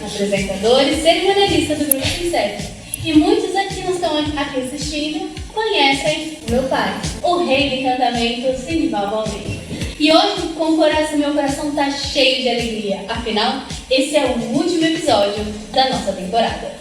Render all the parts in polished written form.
apresentadora e cerimonialista do Grupo Sincero. E muitos aqui não estão aqui assistindo conhecem meu pai, o rei do encantamento, Sinivaldo Almeida. E hoje, meu coração está cheio de alegria, afinal, esse é o último episódio da nossa temporada.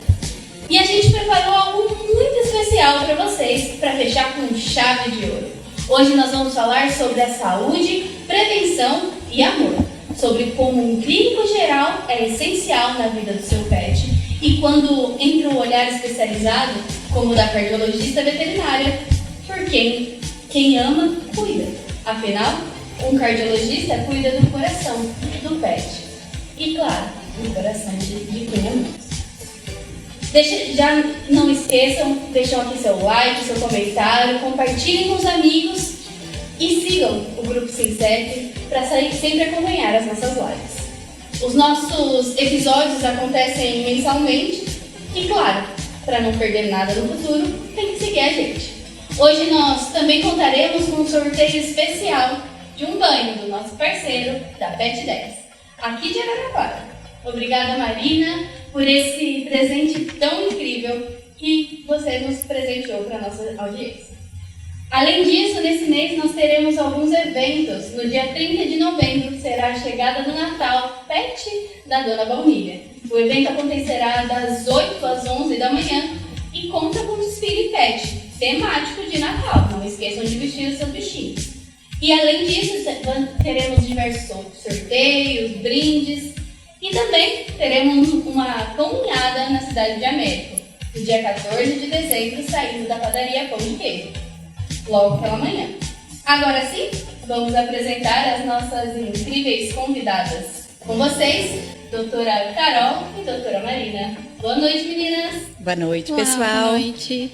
E a gente preparou algo muito especial para vocês, para fechar com chave de ouro. Hoje nós vamos falar sobre a saúde, prevenção e amor, sobre como um clínico geral é essencial na vida do seu pet e quando entra um olhar especializado, como o da cardiologista veterinária, por quem ama, cuida. Afinal, um cardiologista cuida do coração do pet e, claro, do coração de quem amamos. Já não esqueçam, deixem aqui seu like, seu comentário, compartilhem com os amigos e sigam o Grupo Sincero para sempre acompanhar as nossas lives. Os nossos episódios acontecem mensalmente e, claro, para não perder nada no futuro, tem que seguir a gente. Hoje nós também contaremos com um sorteio especial de um banho do nosso parceiro da Pet 10, aqui de Araraquara. Obrigada, Marina, por esse presente tão incrível que você nos presenteou para a nossa audiência. Além disso, nesse mês nós teremos alguns eventos. No dia 30 de novembro será a chegada do Natal Pet da Dona Baunilha. O evento acontecerá das 8 às 11 da manhã e conta com desfile pet, temático de Natal. Não esqueçam de vestir os seus bichinhos. E além disso, teremos diversos sorteios, brindes e também teremos uma caminhada na cidade de Américo, no dia 14 de dezembro, saindo da padaria Pão de Queijo, logo pela manhã. Agora sim, vamos apresentar as nossas incríveis convidadas. Com vocês, doutora Carol e doutora Marina. Boa noite, meninas. Boa noite, pessoal. Boa noite.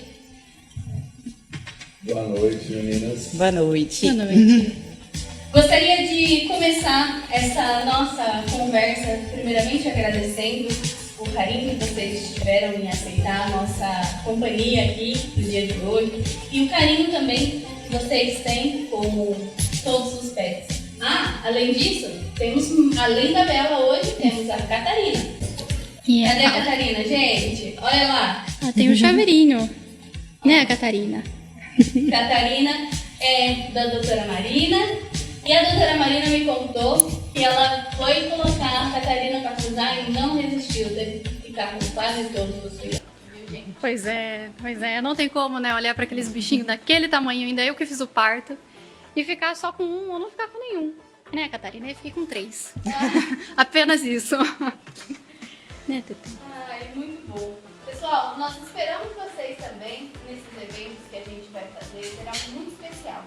Boa noite, meninas. Boa noite. Boa noite. Gostaria de começar essa nossa conversa, primeiramente agradecendo o carinho que vocês tiveram em aceitar a nossa companhia aqui no dia de hoje e o carinho também que vocês têm com todos os pets. Além disso, temos, além da Bela hoje, temos a Catarina. Cadê a Catarina, gente? Olha lá. Tem um chaveirinho, né, Catarina? Catarina é da doutora Marina e a doutora Marina me contou que ela foi colocar a Catarina para cruzar e não resistiu, teve que ficar com quase todos os filhos. Pois é, não tem como, né, olhar para aqueles bichinhos daquele tamanho, ainda eu que fiz o parto, e ficar só com um ou não ficar com nenhum. Né, Catarina? Eu fiquei com 3. Apenas isso. Né, Tutu? Muito bom. Pessoal, nós esperamos vocês também nesses eventos que a gente vai fazer, será muito especial.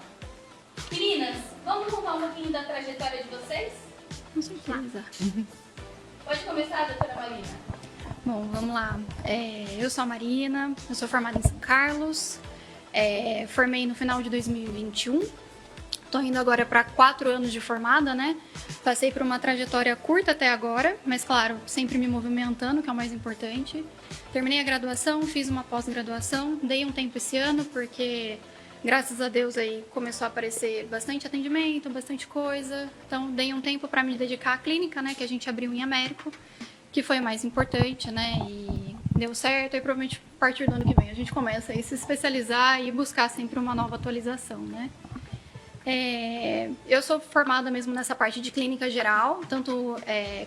Meninas, vamos contar um pouquinho da trajetória de vocês? Com certeza. Pode começar, doutora Marina. Bom, vamos lá. Eu sou a Marina, eu sou formada em São Carlos, formei no final de 2021. Tô indo agora para 4 anos de formada, né? Passei por uma trajetória curta até agora, mas claro, sempre me movimentando, que é o mais importante. Terminei a graduação, fiz uma pós-graduação, dei um tempo esse ano, porque graças a Deus aí começou a aparecer bastante atendimento, bastante coisa. Então dei um tempo para me dedicar à clínica, né? Que a gente abriu em Américo, que foi o mais importante, né? E deu certo, e provavelmente a partir do ano que vem a gente começa a se especializar e buscar sempre uma nova atualização, né? Eu sou formada mesmo nessa parte de clínica geral, tanto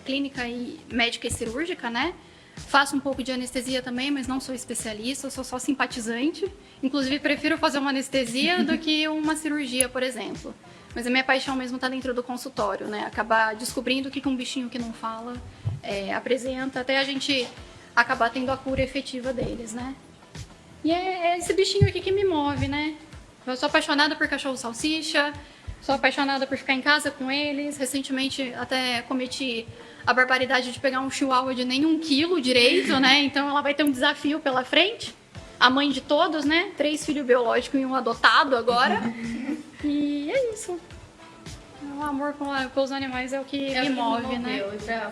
clínica e médica e cirúrgica, né? Faço um pouco de anestesia também, mas não sou especialista, eu sou só simpatizante. Inclusive, prefiro fazer uma anestesia do que uma cirurgia, por exemplo. Mas a minha paixão mesmo está dentro do consultório, né? Acabar descobrindo o que um bichinho que não fala apresenta, até a gente acabar tendo a cura efetiva deles, né? E é esse bichinho aqui que me move, né? Eu sou apaixonada por cachorro salsicha, sou apaixonada por ficar em casa com eles. Recentemente até cometi a barbaridade de pegar um chihuahua de nem 1 quilo direito, né? Então ela vai ter um desafio pela frente. A mãe de todos, né? 3 filhos biológicos e um adotado agora. E é isso. O amor com os animais é o que me move, né?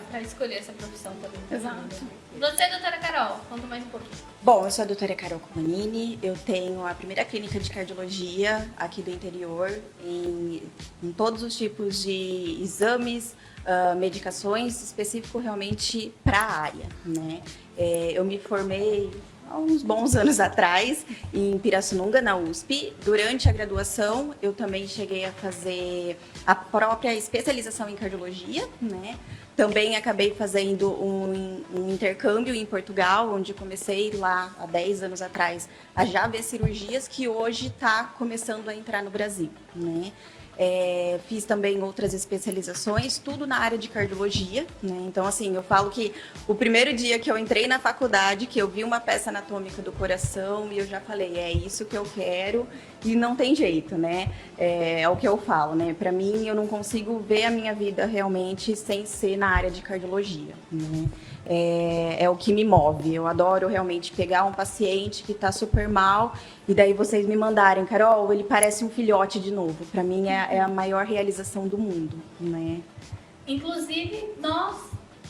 Pra escolher essa profissão também. Exato. Você, doutora Carol, conta mais um pouquinho. Bom, eu sou a doutora Carol Comanini, eu tenho a primeira clínica de cardiologia aqui do interior, em todos os tipos de exames, medicações, específico realmente para a área, né? Eu me formei há uns bons anos atrás, em Pirassununga, na USP. Durante a graduação, eu também cheguei a fazer a própria especialização em cardiologia, né? Também acabei fazendo um intercâmbio em Portugal, onde comecei lá há 10 anos atrás a já ver cirurgias que hoje está começando a entrar no Brasil, né? Fiz também outras especializações, tudo na área de cardiologia, né? Então, assim, eu falo que o primeiro dia que eu entrei na faculdade, que eu vi uma peça anatômica do coração, e eu já falei, é isso que eu quero, e não tem jeito, né? É o que eu falo, né? Para mim, eu não consigo ver a minha vida realmente sem ser na área de cardiologia, né? É o que me move. Eu adoro realmente pegar um paciente que está super mal e daí vocês me mandarem, Carol, ele parece um filhote de novo. Para mim é a maior realização do mundo, né? Inclusive, nós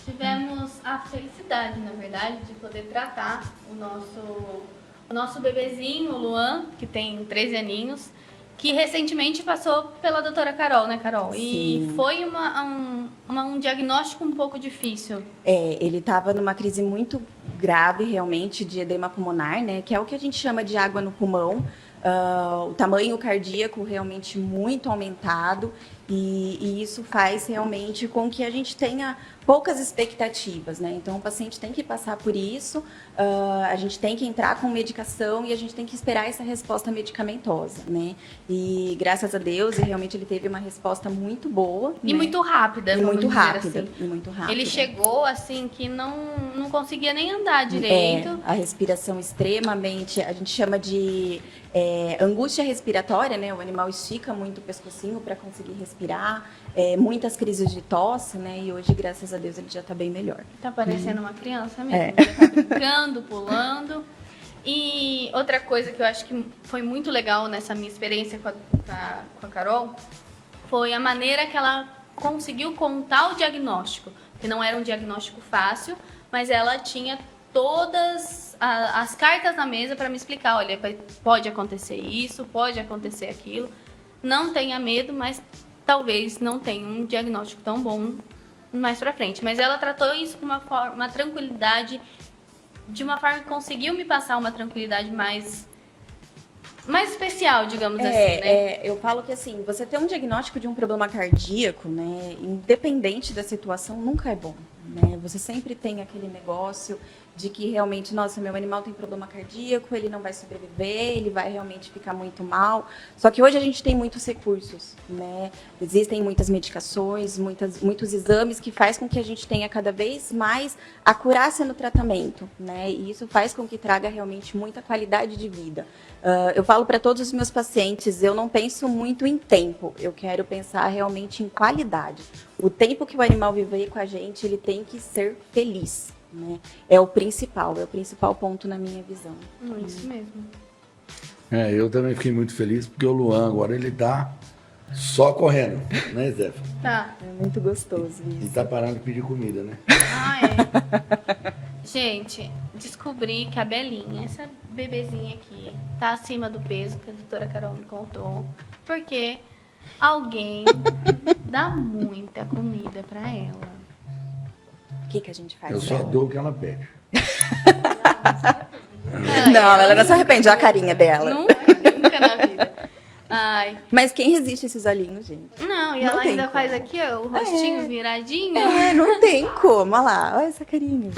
tivemos a felicidade, na verdade, de poder tratar o nosso bebezinho, o Luan, que tem 13 aninhos, que recentemente passou pela doutora Carol, né, Carol? Sim. E foi um diagnóstico um pouco difícil. Ele estava numa crise muito grave, realmente, de edema pulmonar, né? Que é o que a gente chama de água no pulmão. O tamanho cardíaco realmente muito aumentado e isso faz realmente com que a gente tenha poucas expectativas, né? Então, o paciente tem que passar por isso, a gente tem que entrar com medicação e a gente tem que esperar essa resposta medicamentosa, né? E, graças a Deus, realmente ele teve uma resposta muito boa. E né? muito rápida, E muito vamos dizer rápida, assim. e muito rápida. Ele chegou, assim, que não conseguia nem andar direito. A respiração extremamente, a gente chama de angústia respiratória, né? O animal estica muito o pescocinho para conseguir respirar, muitas crises de tosse, né? E hoje, graças a Deus, ele já está bem melhor. Tá parecendo uma criança mesmo, já tá brincando, pulando. E outra coisa que eu acho que foi muito legal nessa minha experiência com a Carol foi a maneira que ela conseguiu contar o diagnóstico, que não era um diagnóstico fácil, mas ela tinha todas as cartas na mesa para me explicar, olha, pode acontecer isso, pode acontecer aquilo, não tenha medo, mas talvez não tenha um diagnóstico tão bom mais pra frente. Mas ela tratou isso com uma tranquilidade, de uma forma que conseguiu me passar uma tranquilidade mais especial, digamos assim, né? Eu falo que assim, você ter um diagnóstico de um problema cardíaco, né, independente da situação, nunca é bom, né? Você sempre tem aquele negócio de que realmente, nossa, meu animal tem problema cardíaco, ele não vai sobreviver, ele vai realmente ficar muito mal. Só que hoje a gente tem muitos recursos, né? Existem muitas medicações, muitos exames que faz com que a gente tenha cada vez mais acurácia no tratamento, né? E isso faz com que traga realmente muita qualidade de vida. Eu falo para todos os meus pacientes, eu não penso muito em tempo, eu quero pensar realmente em qualidade. O tempo que o animal viver com a gente, ele tem que ser feliz. Né? É o principal ponto na minha visão. Isso mesmo. Eu também fiquei muito feliz porque o Luan agora ele tá só correndo, né, Zé? Tá. É muito gostoso E isso. tá parando de pedir comida, né? Gente, descobri que a Belinha, essa bebezinha aqui, tá acima do peso que a doutora Carol me contou, porque alguém dá muita comida pra ela. O que a gente faz? Eu só dela? dou o que ela pede. Não, ela não se arrepende, olha a carinha dela. Nunca na vida. Ai. Mas quem resiste a esses olhinhos, gente? Não, e Não ela tem ainda como. faz aqui, ó, o rostinho viradinho. Não tem como, olha lá, olha essa carinha.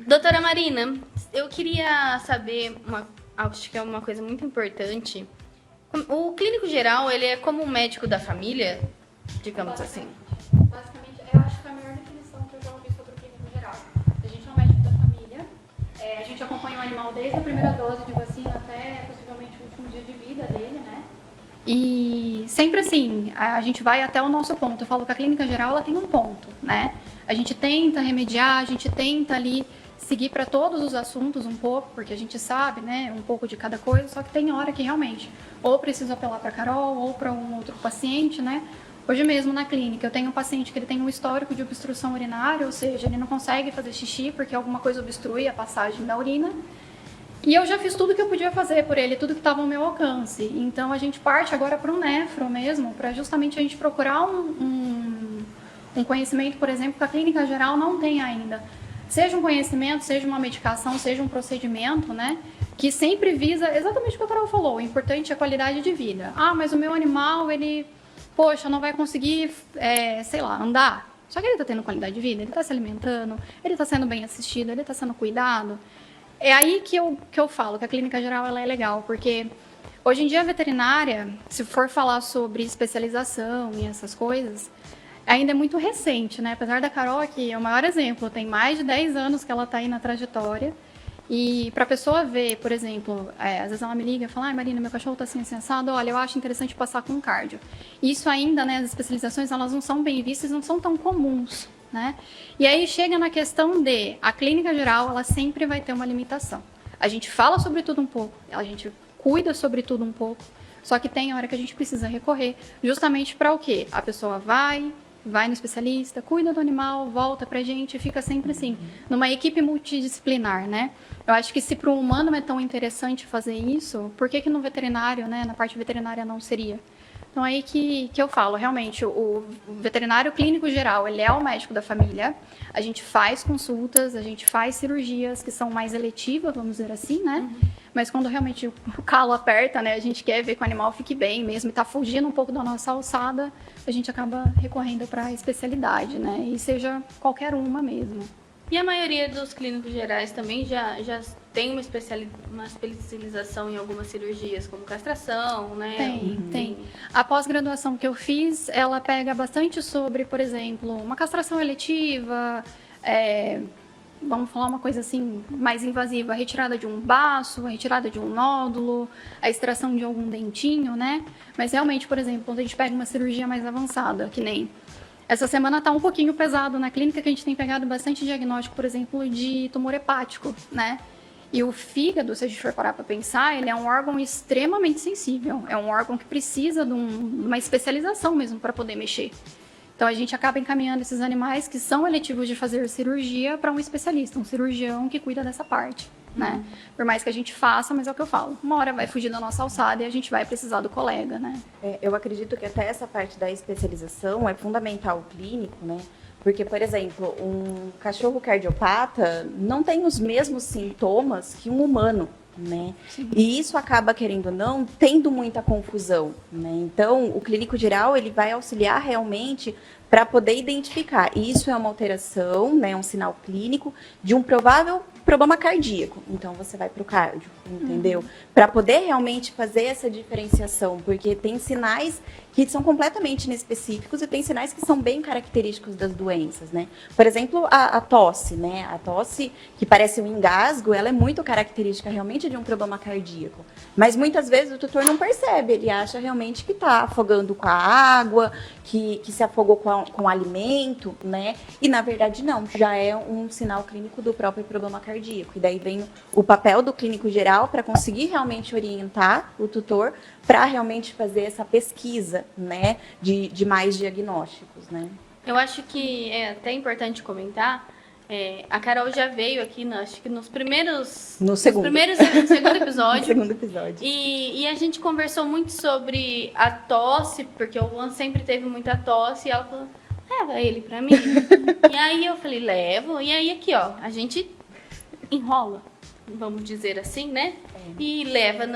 Doutora Marina, eu queria saber, acho que é uma coisa muito importante. O clínico geral, ele é como um médico da família, digamos assim. Basicamente, eu acho que é a melhor definição que eu já ouvi sobre o clínico geral. A gente é um médico da família, a gente acompanha o animal desde a primeira dose de vacina até possivelmente o último dia de vida dele, né? E sempre assim, a gente vai até o nosso ponto. Eu falo que a clínica geral ela tem um ponto, né? A gente tenta remediar, a gente tenta ali seguir para todos os assuntos um pouco, porque a gente sabe, né, um pouco de cada coisa, só que tem hora que realmente ou preciso apelar para Carol ou para um outro paciente, né? Hoje mesmo na clínica eu tenho um paciente que ele tem um histórico de obstrução urinária, ou seja, ele não consegue fazer xixi porque alguma coisa obstrui a passagem da urina. E eu já fiz tudo que eu podia fazer por ele, tudo que estava ao meu alcance. Então a gente parte agora para um nefro mesmo, para justamente a gente procurar um conhecimento, por exemplo, que a clínica geral não tem ainda. Seja um conhecimento, seja uma medicação, seja um procedimento, né? Que sempre visa exatamente o que a Carol falou, o importante é a qualidade de vida. Ah, mas o meu animal, ele, poxa, não vai conseguir, sei lá, andar. Só que ele está tendo qualidade de vida, ele está se alimentando, ele está sendo bem assistido, ele está sendo cuidado. É aí que eu falo que a clínica geral ela é legal, porque hoje em dia a veterinária, se for falar sobre especialização e essas coisas, ainda é muito recente, né? Apesar da Carol, que é o maior exemplo, tem mais de 10 anos que ela está aí na trajetória. E para a pessoa ver, por exemplo, às vezes ela me liga e fala: ai, Marina, meu cachorro está assim sensado, olha, eu acho interessante passar com cardio. E isso ainda, né, as especializações, elas não são bem vistas, não são tão comuns, né? E aí chega na questão de, a clínica geral, ela sempre vai ter uma limitação. A gente fala sobre tudo um pouco, a gente cuida sobre tudo um pouco, só que tem hora que a gente precisa recorrer, justamente para o quê? A pessoa vai no especialista, cuida do animal, volta pra gente, fica sempre assim, numa equipe multidisciplinar, né? Eu acho que se para o humano é tão interessante fazer isso, por que no veterinário, né, na parte veterinária não seria? Então é aí que eu falo, realmente, o veterinário clínico geral, ele é o médico da família, a gente faz consultas, a gente faz cirurgias que são mais eletivas, vamos dizer assim, né? Mas quando realmente o calo aperta, né, a gente quer ver que o animal fique bem mesmo e tá fugindo um pouco da nossa alçada, a gente acaba recorrendo para a especialidade, né? E seja qualquer uma mesmo. E a maioria dos clínicos gerais também já tem uma especialização em algumas cirurgias, como castração, né? Tem. A pós-graduação que eu fiz, ela pega bastante sobre, por exemplo, uma castração eletiva, vamos falar uma coisa assim, mais invasiva, a retirada de um baço, a retirada de um nódulo, a extração de algum dentinho, né? Mas realmente, por exemplo, quando a gente pega uma cirurgia mais avançada, que nem... Essa semana tá um pouquinho pesado na clínica, que a gente tem pegado bastante diagnóstico, por exemplo, de tumor hepático, né? E o fígado, se a gente for parar para pensar, ele é um órgão extremamente sensível. É um órgão que precisa de uma especialização mesmo para poder mexer. Então a gente acaba encaminhando esses animais que são eletivos de fazer cirurgia para um especialista, um cirurgião que cuida dessa parte, né? Por mais que a gente faça, mas é o que eu falo, uma hora vai fugir da nossa alçada e a gente vai precisar do colega, né? Eu acredito que até essa parte da especialização é fundamental clínico, né? Porque, por exemplo, um cachorro cardiopata não tem os mesmos sintomas que um humano, né? Sim. E isso acaba, querendo ou não, tendo muita confusão, né? Então, o clínico geral, ele vai auxiliar realmente para poder identificar. Isso é uma alteração, né, um sinal clínico de um provável problema cardíaco. Então, você vai para o cardio, entendeu? Para poder realmente fazer essa diferenciação, porque tem sinais que são completamente inespecíficos e tem sinais que são bem característicos das doenças, né? Por exemplo, a tosse, né? A tosse, que parece um engasgo, ela é muito característica realmente de um problema cardíaco. Mas muitas vezes o tutor não percebe, ele acha realmente que está afogando com a água, que se afogou com o alimento, né? E na verdade não, já é um sinal clínico do próprio problema cardíaco. E daí vem o papel do clínico geral para conseguir realmente orientar o tutor para realmente fazer essa pesquisa, né, de mais diagnósticos, né? Eu acho que é até importante comentar, a Carol já veio aqui, acho que no segundo episódio. No segundo episódio. E a gente conversou muito sobre a tosse, porque o Luan sempre teve muita tosse, e ela falou, leva ele pra mim. E aí eu falei, levo. E aí aqui, ó, a gente enrola, vamos dizer assim, né? E leva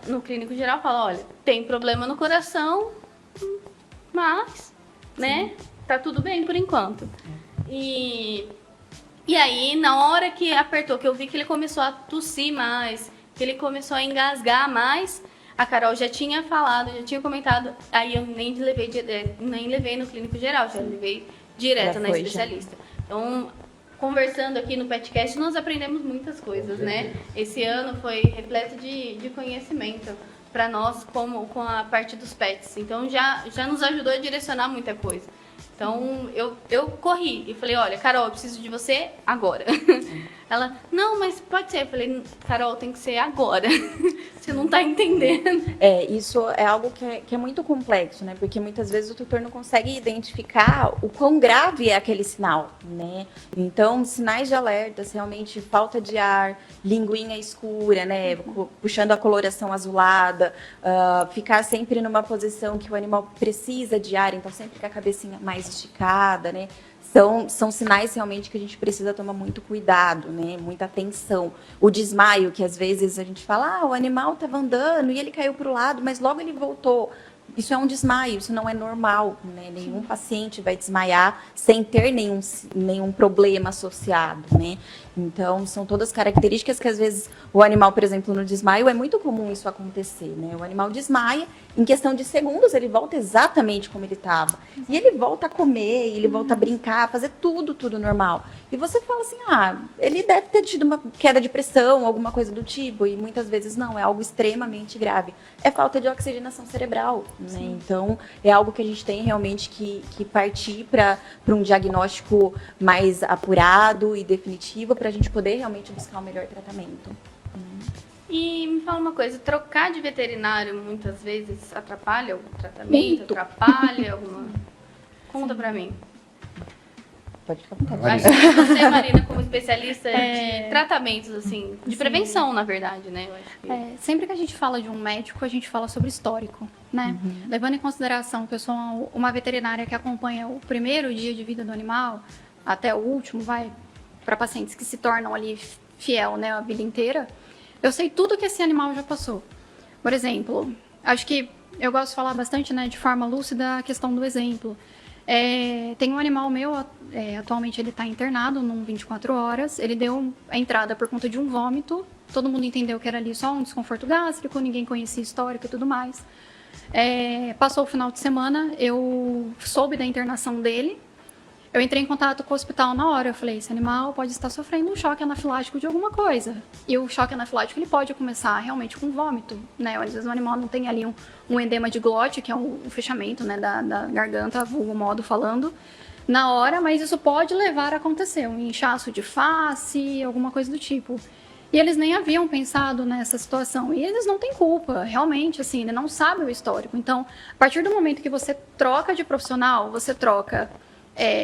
no clínico geral, fala, olha, tem problema no coração, mas, né, tá tudo bem por enquanto. E aí, na hora que apertou, que eu vi que ele começou a tossir mais, que ele começou a engasgar mais, a Carol já tinha falado, já tinha comentado, aí eu nem levei no clínico geral, já levei direto na especialista. Então, conversando aqui no podcast, nós aprendemos muitas coisas, né? Esse ano foi repleto de conhecimento para nós, com a parte dos pets. Então, já nos ajudou a direcionar muita coisa. Então, eu corri e falei, olha, Carol, eu preciso de você agora. Ela, não, mas pode ser. Eu falei, Carol, tem que ser agora. Você não tá entendendo. Isso é algo que é muito complexo, né? Porque muitas vezes o tutor não consegue identificar o quão grave é aquele sinal, né? Então, sinais de alertas, realmente falta de ar, linguinha escura, né? Puxando a coloração azulada, ficar sempre numa posição que o animal precisa de ar, então sempre com a cabecinha mais esticada, né? São sinais realmente que a gente precisa tomar muito cuidado, né? Muita atenção. O desmaio, que às vezes a gente fala, o animal estava andando e ele caiu para o lado, mas logo ele voltou. Isso é um desmaio, isso não é normal, né? Nenhum paciente vai desmaiar sem ter nenhum problema associado, né? Então, são todas características que, às vezes, o animal, por exemplo, no desmaio, é muito comum isso acontecer, né? O animal desmaia, em questão de segundos, ele volta exatamente como ele estava. E ele volta a comer, ele volta a brincar, a fazer tudo normal. E você fala assim, ele deve ter tido uma queda de pressão, alguma coisa do tipo, e muitas vezes não, é algo extremamente grave. É falta de oxigenação cerebral, né? Então, é algo que a gente tem realmente que partir para um diagnóstico mais apurado e definitivo, para a gente poder realmente buscar o melhor tratamento. E me fala uma coisa, trocar de veterinário muitas vezes atrapalha o tratamento? Atrapalha alguma... Conta pra mim. Pode ficar à vontade. Acho que você, Marina, como especialista de tratamentos, assim, de prevenção, na verdade, né? Eu acho que... Sempre que a gente fala de um médico, a gente fala sobre histórico, né? Levando em consideração que eu sou uma veterinária que acompanha o primeiro dia de vida do animal até o último, para pacientes que se tornam ali fiel, né, a vida inteira, eu sei tudo que esse animal já passou. Por exemplo, acho que eu gosto de falar bastante, né, de forma lúcida a questão do exemplo. Tem um animal meu, atualmente ele está internado num 24 horas, ele deu a entrada por conta de um vômito, todo mundo entendeu que era ali só um desconforto gástrico, ninguém conhecia histórico e tudo mais. Passou o final de semana, eu soube da internação dele, eu entrei em contato com o hospital na hora, eu falei, esse animal pode estar sofrendo um choque anafilático de alguma coisa. E o choque anafilático, ele pode começar realmente com vômito, né? Às vezes o animal não tem ali um edema de glote, que é um fechamento, né, da garganta, vulgo modo falando, na hora, mas isso pode levar a acontecer, um inchaço de face, alguma coisa do tipo. E eles nem haviam pensado nessa situação. E eles não têm culpa, realmente, assim, ele não sabe o histórico. Então, a partir do momento que você troca de profissional, você troca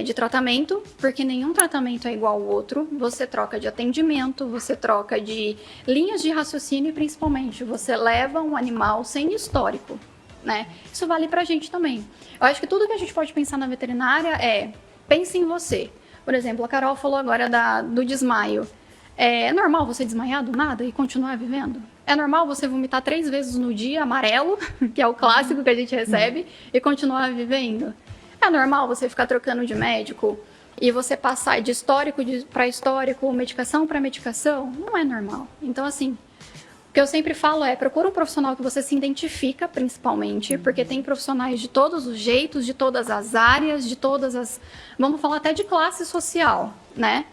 de tratamento, porque nenhum tratamento é igual ao outro. Você troca de atendimento, você troca de linhas de raciocínio e, principalmente, você leva um animal sem histórico, né? Isso vale pra gente também. Eu acho que tudo que a gente pode pensar na veterinária pense em você. Por exemplo, a Carol falou agora do desmaio. É normal você desmaiar do nada e continuar vivendo? É normal você vomitar 3 vezes no dia, amarelo, que é o clássico que a gente recebe, e continuar vivendo? É normal você ficar trocando de médico e você passar de histórico para histórico, medicação para medicação? Não é normal. Então, assim, o que eu sempre falo procura um profissional que você se identifica, principalmente, porque tem profissionais de todos os jeitos, de todas as áreas, de todas as... Vamos falar até de classe social, né?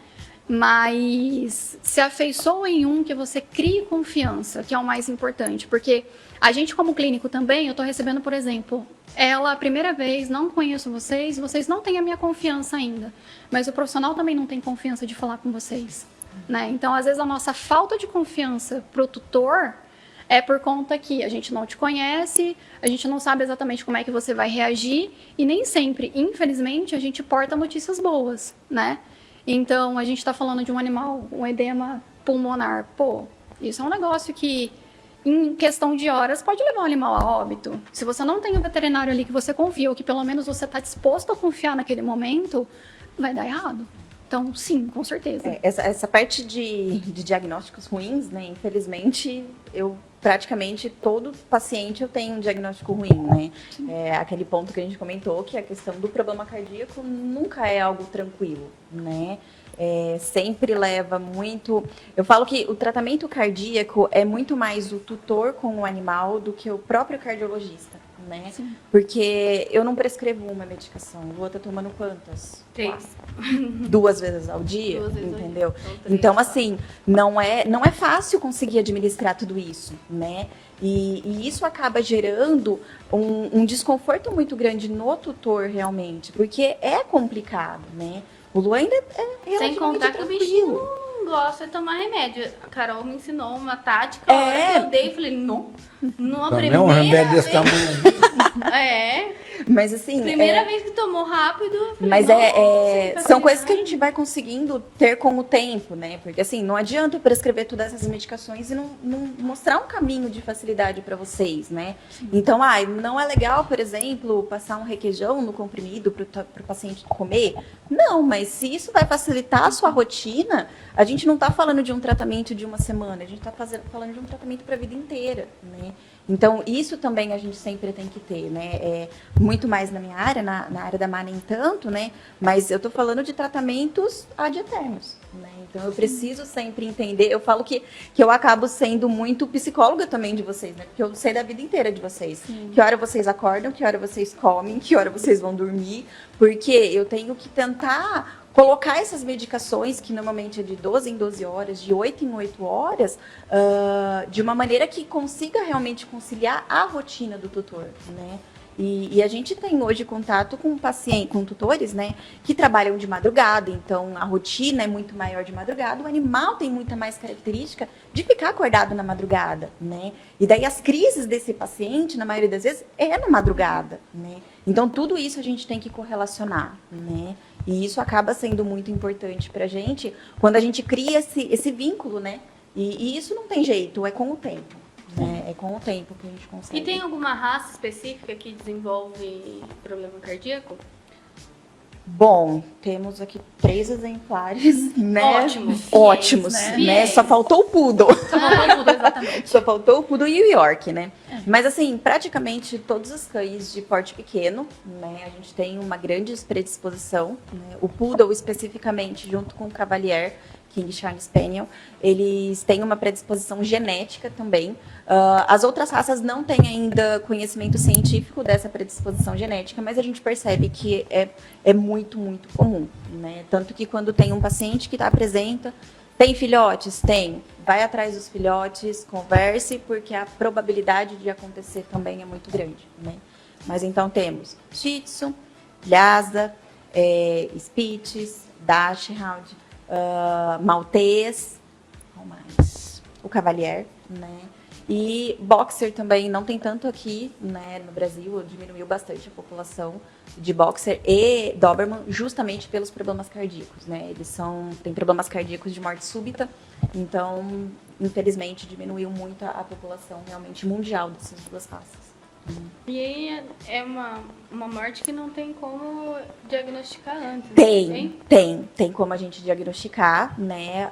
Mas se afeiçoa em um que você crie confiança, que é o mais importante, porque a gente como clínico também, eu estou recebendo, por exemplo, a primeira vez, não conheço vocês não têm a minha confiança ainda, mas o profissional também não tem confiança de falar com vocês, né? Então, às vezes, a nossa falta de confiança para o tutor é por conta que a gente não te conhece, a gente não sabe exatamente como é que você vai reagir, e nem sempre, infelizmente, a gente porta notícias boas, né? Então, a gente está falando de um animal, um edema pulmonar. Isso é um negócio que, em questão de horas, pode levar o animal a óbito. Se você não tem um veterinário ali que você confia, ou que pelo menos você está disposto a confiar naquele momento, vai dar errado. Então, sim, com certeza. Essa parte de diagnósticos ruins, né? Infelizmente, praticamente todo paciente eu tenho um diagnóstico ruim, né? Aquele ponto que a gente comentou, que a questão do problema cardíaco nunca é algo tranquilo, né? Sempre leva muito... Eu falo que o tratamento cardíaco é muito mais o tutor com o animal do que o próprio cardiologista, né? Sim. Porque eu não prescrevo uma medicação, eu vou estar tomando quantas? 3. 2 vezes ao dia, 2 vezes entendeu? Ao dia. Então, assim, não é fácil conseguir administrar tudo isso, né? E isso acaba gerando um desconforto muito grande no tutor, realmente, porque é complicado, né? O Lu ainda é relativamente sem contar que o tranquilo. bichinho gosto é tomar remédio. A Carol me ensinou uma tática, a hora que eu dei, eu falei, não, numa Também primeira um remédio desse vez. tamanho. Mas assim. Primeira vez que tomou rápido, eu falei, Mas nossa, são coisas que a gente vai conseguindo ter com o tempo, né? Porque assim, não adianta eu prescrever todas essas medicações e não mostrar um caminho de facilidade para vocês, né? Então, não é legal, por exemplo, passar um requeijão no comprimido para o paciente comer? Não, mas se isso vai facilitar a sua rotina, a gente não está falando de um tratamento de uma semana, a gente está falando de um tratamento para a vida inteira, né? Então, isso também a gente sempre tem que ter, né? Muito mais na minha área, na área da Má nem tanto, né? Mas eu tô falando de tratamentos ad eternos, né? Então, eu preciso sempre entender. Eu falo que eu acabo sendo muito psicóloga também de vocês, né? Porque eu sei da vida inteira de vocês. Sim. Que hora vocês acordam, que hora vocês comem, que hora vocês vão dormir. Porque eu tenho que tentar colocar essas medicações, que normalmente é de 12 em 12 horas, de 8 em 8 horas, de uma maneira que consiga realmente conciliar a rotina do tutor, né? E a gente tem hoje contato com pacientes, com tutores, né, que trabalham de madrugada, então a rotina é muito maior de madrugada, o animal tem muita mais característica de ficar acordado na madrugada, né? E daí as crises desse paciente, na maioria das vezes, é na madrugada, né? Então tudo isso a gente tem que correlacionar, né? E isso acaba sendo muito importante pra gente quando a gente cria esse vínculo, né? E isso não tem jeito, é com o tempo. É com o tempo que a gente consegue. E tem alguma raça específica que desenvolve problema cardíaco? Bom, temos aqui 3 exemplares, né? Ótimos, né? Só faltou o Poodle. Só faltou o Poodle, exatamente. Só faltou o Poodle e o York, né? Mas assim, praticamente todos os cães de porte pequeno, né? A gente tem uma grande predisposição, né? O Poodle especificamente, junto com o Cavalier, King Charles Spaniel, eles têm uma predisposição genética também. As outras raças não têm ainda conhecimento científico dessa predisposição genética, mas a gente percebe que é muito, muito comum, né? Tanto que quando tem um paciente que apresenta, tem filhotes? Tem. Vai atrás dos filhotes, converse, porque a probabilidade de acontecer também é muito grande, né? Mas então temos Shih Tzu, Lhasa, Spitz, Dachshund, Maltês, qual mais? O Cavalier, né? E Boxer também não tem tanto aqui, né, no Brasil, diminuiu bastante a população de Boxer e Doberman justamente pelos problemas cardíacos, né? Eles têm problemas cardíacos de morte súbita, então, infelizmente, diminuiu muito a população realmente mundial dessas duas raças. E aí é uma morte que não tem como diagnosticar antes. Tem como a gente diagnosticar, né?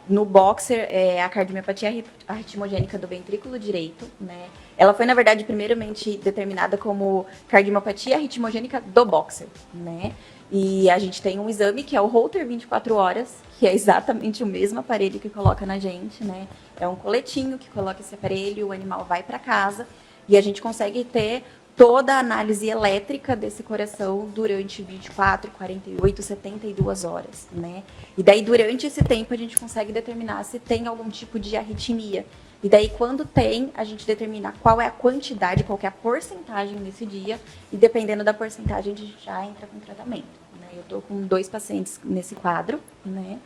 No Boxer, a cardiomiopatia arritmogênica do ventrículo direito, né? Ela foi, na verdade, primeiramente determinada como cardiomiopatia arritmogênica do Boxer, né? E a gente tem um exame que é o Holter 24 horas, que é exatamente o mesmo aparelho que coloca na gente, né? É um coletinho que coloca esse aparelho, o animal vai para casa. E a gente consegue ter toda a análise elétrica desse coração durante 24, 48, 72 horas, né? E daí, durante esse tempo, a gente consegue determinar se tem algum tipo de arritmia. E daí, quando tem, a gente determina qual é a quantidade, qual que é a porcentagem nesse dia. E dependendo da porcentagem, a gente já entra com tratamento, né? Eu estou com 2 pacientes nesse quadro, né?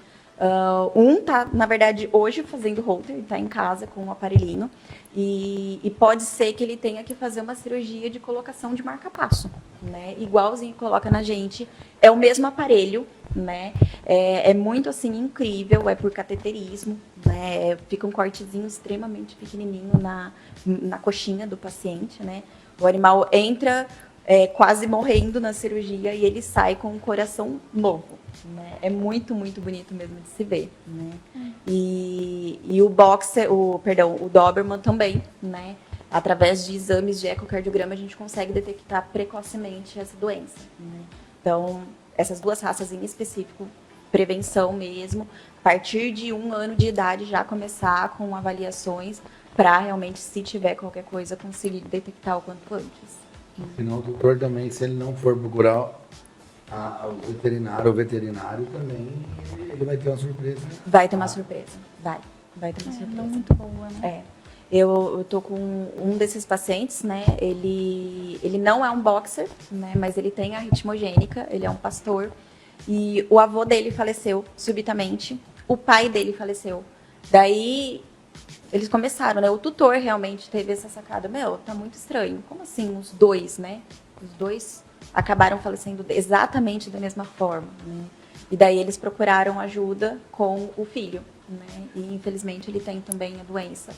Um tá, na verdade, hoje fazendo Holter, está em casa com um aparelhinho. E pode ser que ele tenha que fazer uma cirurgia de colocação de marca-passo, né? Igualzinho que coloca na gente. É o mesmo aparelho, né? É muito, assim, incrível. É por cateterismo, né? Fica um cortezinho extremamente pequenininho na coxinha do paciente, né? O animal entra quase morrendo na cirurgia e ele sai com um coração novo, né? É muito, muito bonito mesmo de se ver, né? E o Boxer, o Doberman também, né? Através de exames de ecocardiograma a gente consegue detectar precocemente essa doença, né? Então, essas duas raças em específico, prevenção mesmo, a partir de 1 ano de idade já começar com avaliações para realmente, se tiver qualquer coisa, conseguir detectar o quanto antes. Senão o doutor também, se ele não for procurar o veterinário também, ele vai ter uma surpresa. Vai ter uma surpresa, vai ter uma surpresa. Não muito boa, né? Eu tô com um desses pacientes, né? Ele não é um boxer, né? Mas ele tem arritmogênica, ele é um pastor. E o avô dele faleceu subitamente o pai dele faleceu. Daí eles começaram, né? O tutor realmente teve essa sacada. Meu, tá muito estranho. Como assim os dois, né? Os dois acabaram falecendo exatamente da mesma forma, né? E daí eles procuraram ajuda com o filho, né? E infelizmente ele tem também a doença.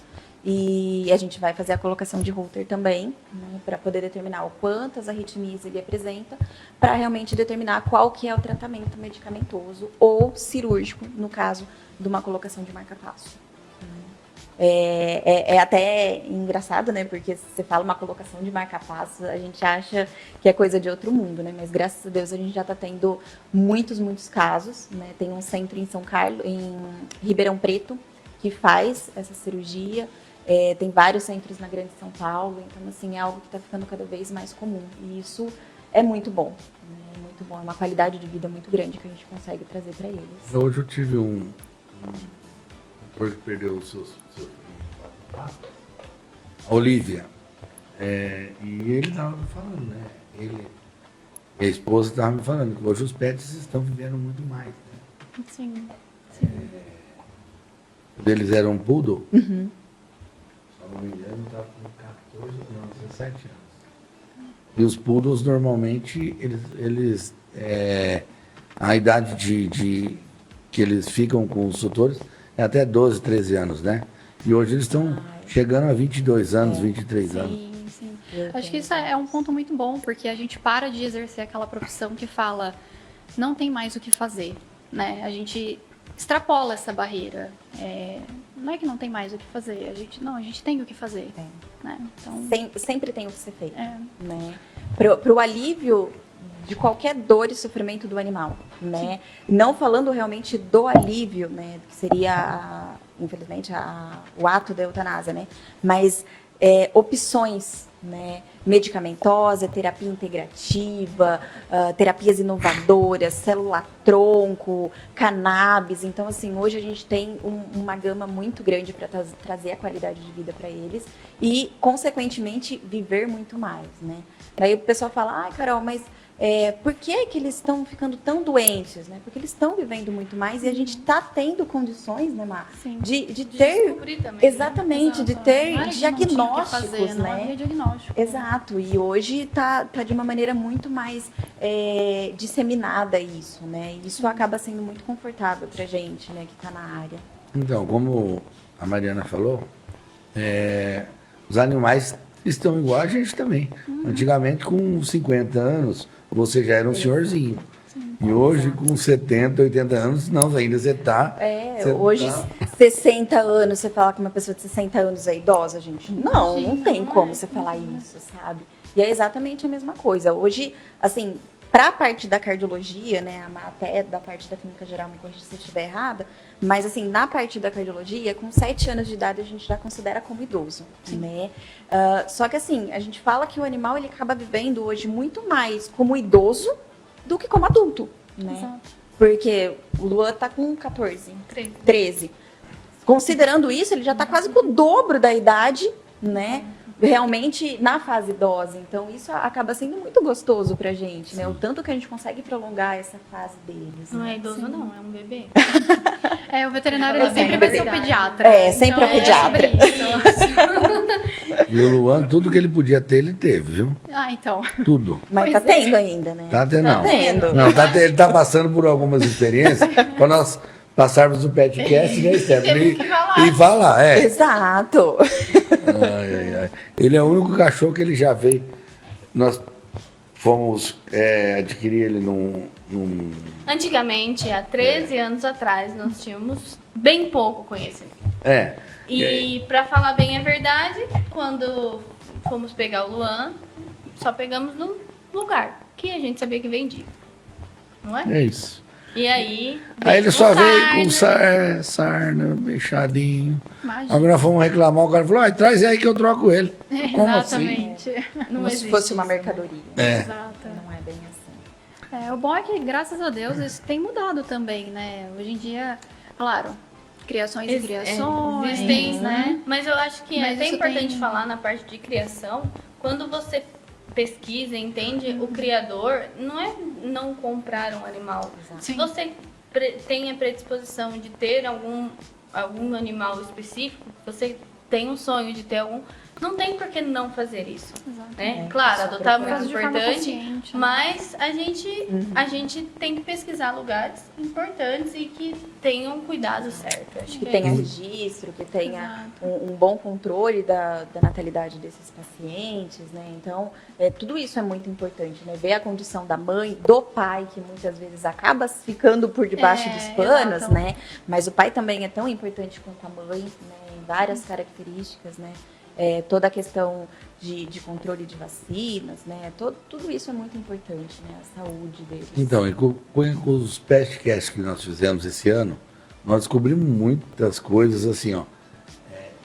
E a gente vai fazer a colocação de Holter também, né? Para poder determinar o quantas arritmias ele apresenta, para realmente determinar qual que é o tratamento medicamentoso ou cirúrgico, no caso de uma colocação de marca-passo. É até engraçado, né? Porque você fala uma colocação de marca-passo, a gente acha que é coisa de outro mundo, né? Mas graças a Deus a gente já está tendo muitos casos, né? Tem um centro em São Carlos, em Ribeirão Preto, que faz essa cirurgia. Tem vários centros na Grande São Paulo, então assim, é algo que está ficando cada vez mais comum. E isso é muito bom, né? É muito bom, é uma qualidade de vida muito grande que a gente consegue trazer para eles. Hoje eu tive um que perdeu o seu a Olivia. E ele estava me falando, né? E a esposa estava me falando que hoje os pets estão vivendo muito mais. Né? Sim. Eles eram um poodle. Uhum. Se não me engano, estava com 14, não, 17 anos. E os poodles, normalmente, eles a idade que eles ficam com os tutores é até 12, 13 anos, né? E hoje eles estão chegando a 22 anos, 23 anos. Sim. Acho que isso é um ponto muito bom, porque a gente para de exercer aquela profissão que fala, não tem mais o que fazer, né? A gente extrapola essa barreira. Não é que não tem mais o que fazer, a gente tem o que fazer. Né? Então, sempre tem o que ser feito. Né? Para o alívio de qualquer dor e sofrimento do animal, né? Não falando realmente do alívio, né? Que seria, infelizmente, o ato da eutanásia, né? Mas opções, né? Medicamentosa, terapia integrativa, terapias inovadoras, célula-tronco, cannabis. Então, assim, hoje a gente tem uma gama muito grande para trazer a qualidade de vida para eles e, consequentemente, viver muito mais, né? Daí o pessoal fala, ai, Carol, mas por que eles estão ficando tão doentes, né? Porque eles estão vivendo muito mais e a gente está tendo condições, né, Mar? De ter... descobrir também. Exatamente, de ter diagnósticos, fazer, né? Não havia diagnóstico. Exato, e hoje tá de uma maneira muito mais disseminada isso, né? E isso acaba sendo muito confortável pra gente, né, que tá na área. Então, como a Mariana falou, os animais estão igual a gente também. Antigamente, com 50 anos, você já era um senhorzinho. E hoje, com 70, 80 anos, não, ainda você está... Hoje, 60 anos, você fala que uma pessoa de 60 anos é idosa, gente? Não tem como você falar isso, sabe? E é exatamente a mesma coisa. Hoje, assim, para a parte da cardiologia, né, até da parte da clínica geral, me corrija se eu estiver errada, mas assim, na parte da cardiologia, com 7 anos de idade a gente já considera como idoso, né? Só que assim, a gente fala que o animal ele acaba vivendo hoje muito mais como idoso do que como adulto, né? Exato. Porque o Luan tá com 14, 13. Considerando isso, ele já tá quase com o dobro da idade, né? Realmente na fase idosa. Então, isso acaba sendo muito gostoso pra gente, né? O tanto que a gente consegue prolongar essa fase deles. Não né? é idoso, não, é um bebê. O veterinário ele sempre vai ser o pediatra. Sempre Então, o pediatra. É sobre isso. E o Luan, tudo que ele podia ter, ele teve, viu? Então. Tudo. Mas tá tendo ainda, né? Tá tendo, não. tendo. Não, ele tá passando por algumas experiências para nós passarmos o petcast, né, Stephanie? E falar, Exato. Ai. Ele é o único cachorro que ele já veio. Nós fomos adquirir ele num... Antigamente, há 13 anos atrás, nós tínhamos bem pouco conhecimento. E pra falar bem a verdade, quando fomos pegar o Luan, só pegamos no lugar que a gente sabia que vendia. Não é? É isso. E aí... Aí ele só veio com sarna. sarna, mexadinho. Imagina. Agora nós fomos reclamar, o cara falou, traz aí que eu troco ele. Como assim? Exatamente. Não Como se existe fosse uma isso. mercadoria. Exato. Não é bem assim. O bom é que, graças a Deus, isso tem mudado também, né? Hoje em dia, claro, criações e criações, Existem, né? Mas eu acho que é Mas até isso importante tem- falar na parte de criação, quando você pesquisa, entende, o criador não é não comprar um animal. Sim. Se você tem a predisposição de ter algum animal específico, você tem um sonho de ter algum, não tem por que não fazer isso. Né? Claro, adotar é muito importante, mas a gente tem que pesquisar lugares importantes e que tenham cuidado certo. Acho que tenha registro, que tenha um bom controle da natalidade desses pacientes, né? Então, tudo isso é muito importante, né? Ver a condição da mãe, do pai, que muitas vezes acaba ficando por debaixo dos panos, né? Mas o pai também é tão importante quanto a mãe, né? Em várias características, né? Toda a questão de controle de vacinas, né? Tudo isso é muito importante, né? A saúde deles. Então, e com os podcasts que nós fizemos esse ano, nós descobrimos muitas coisas assim, ó,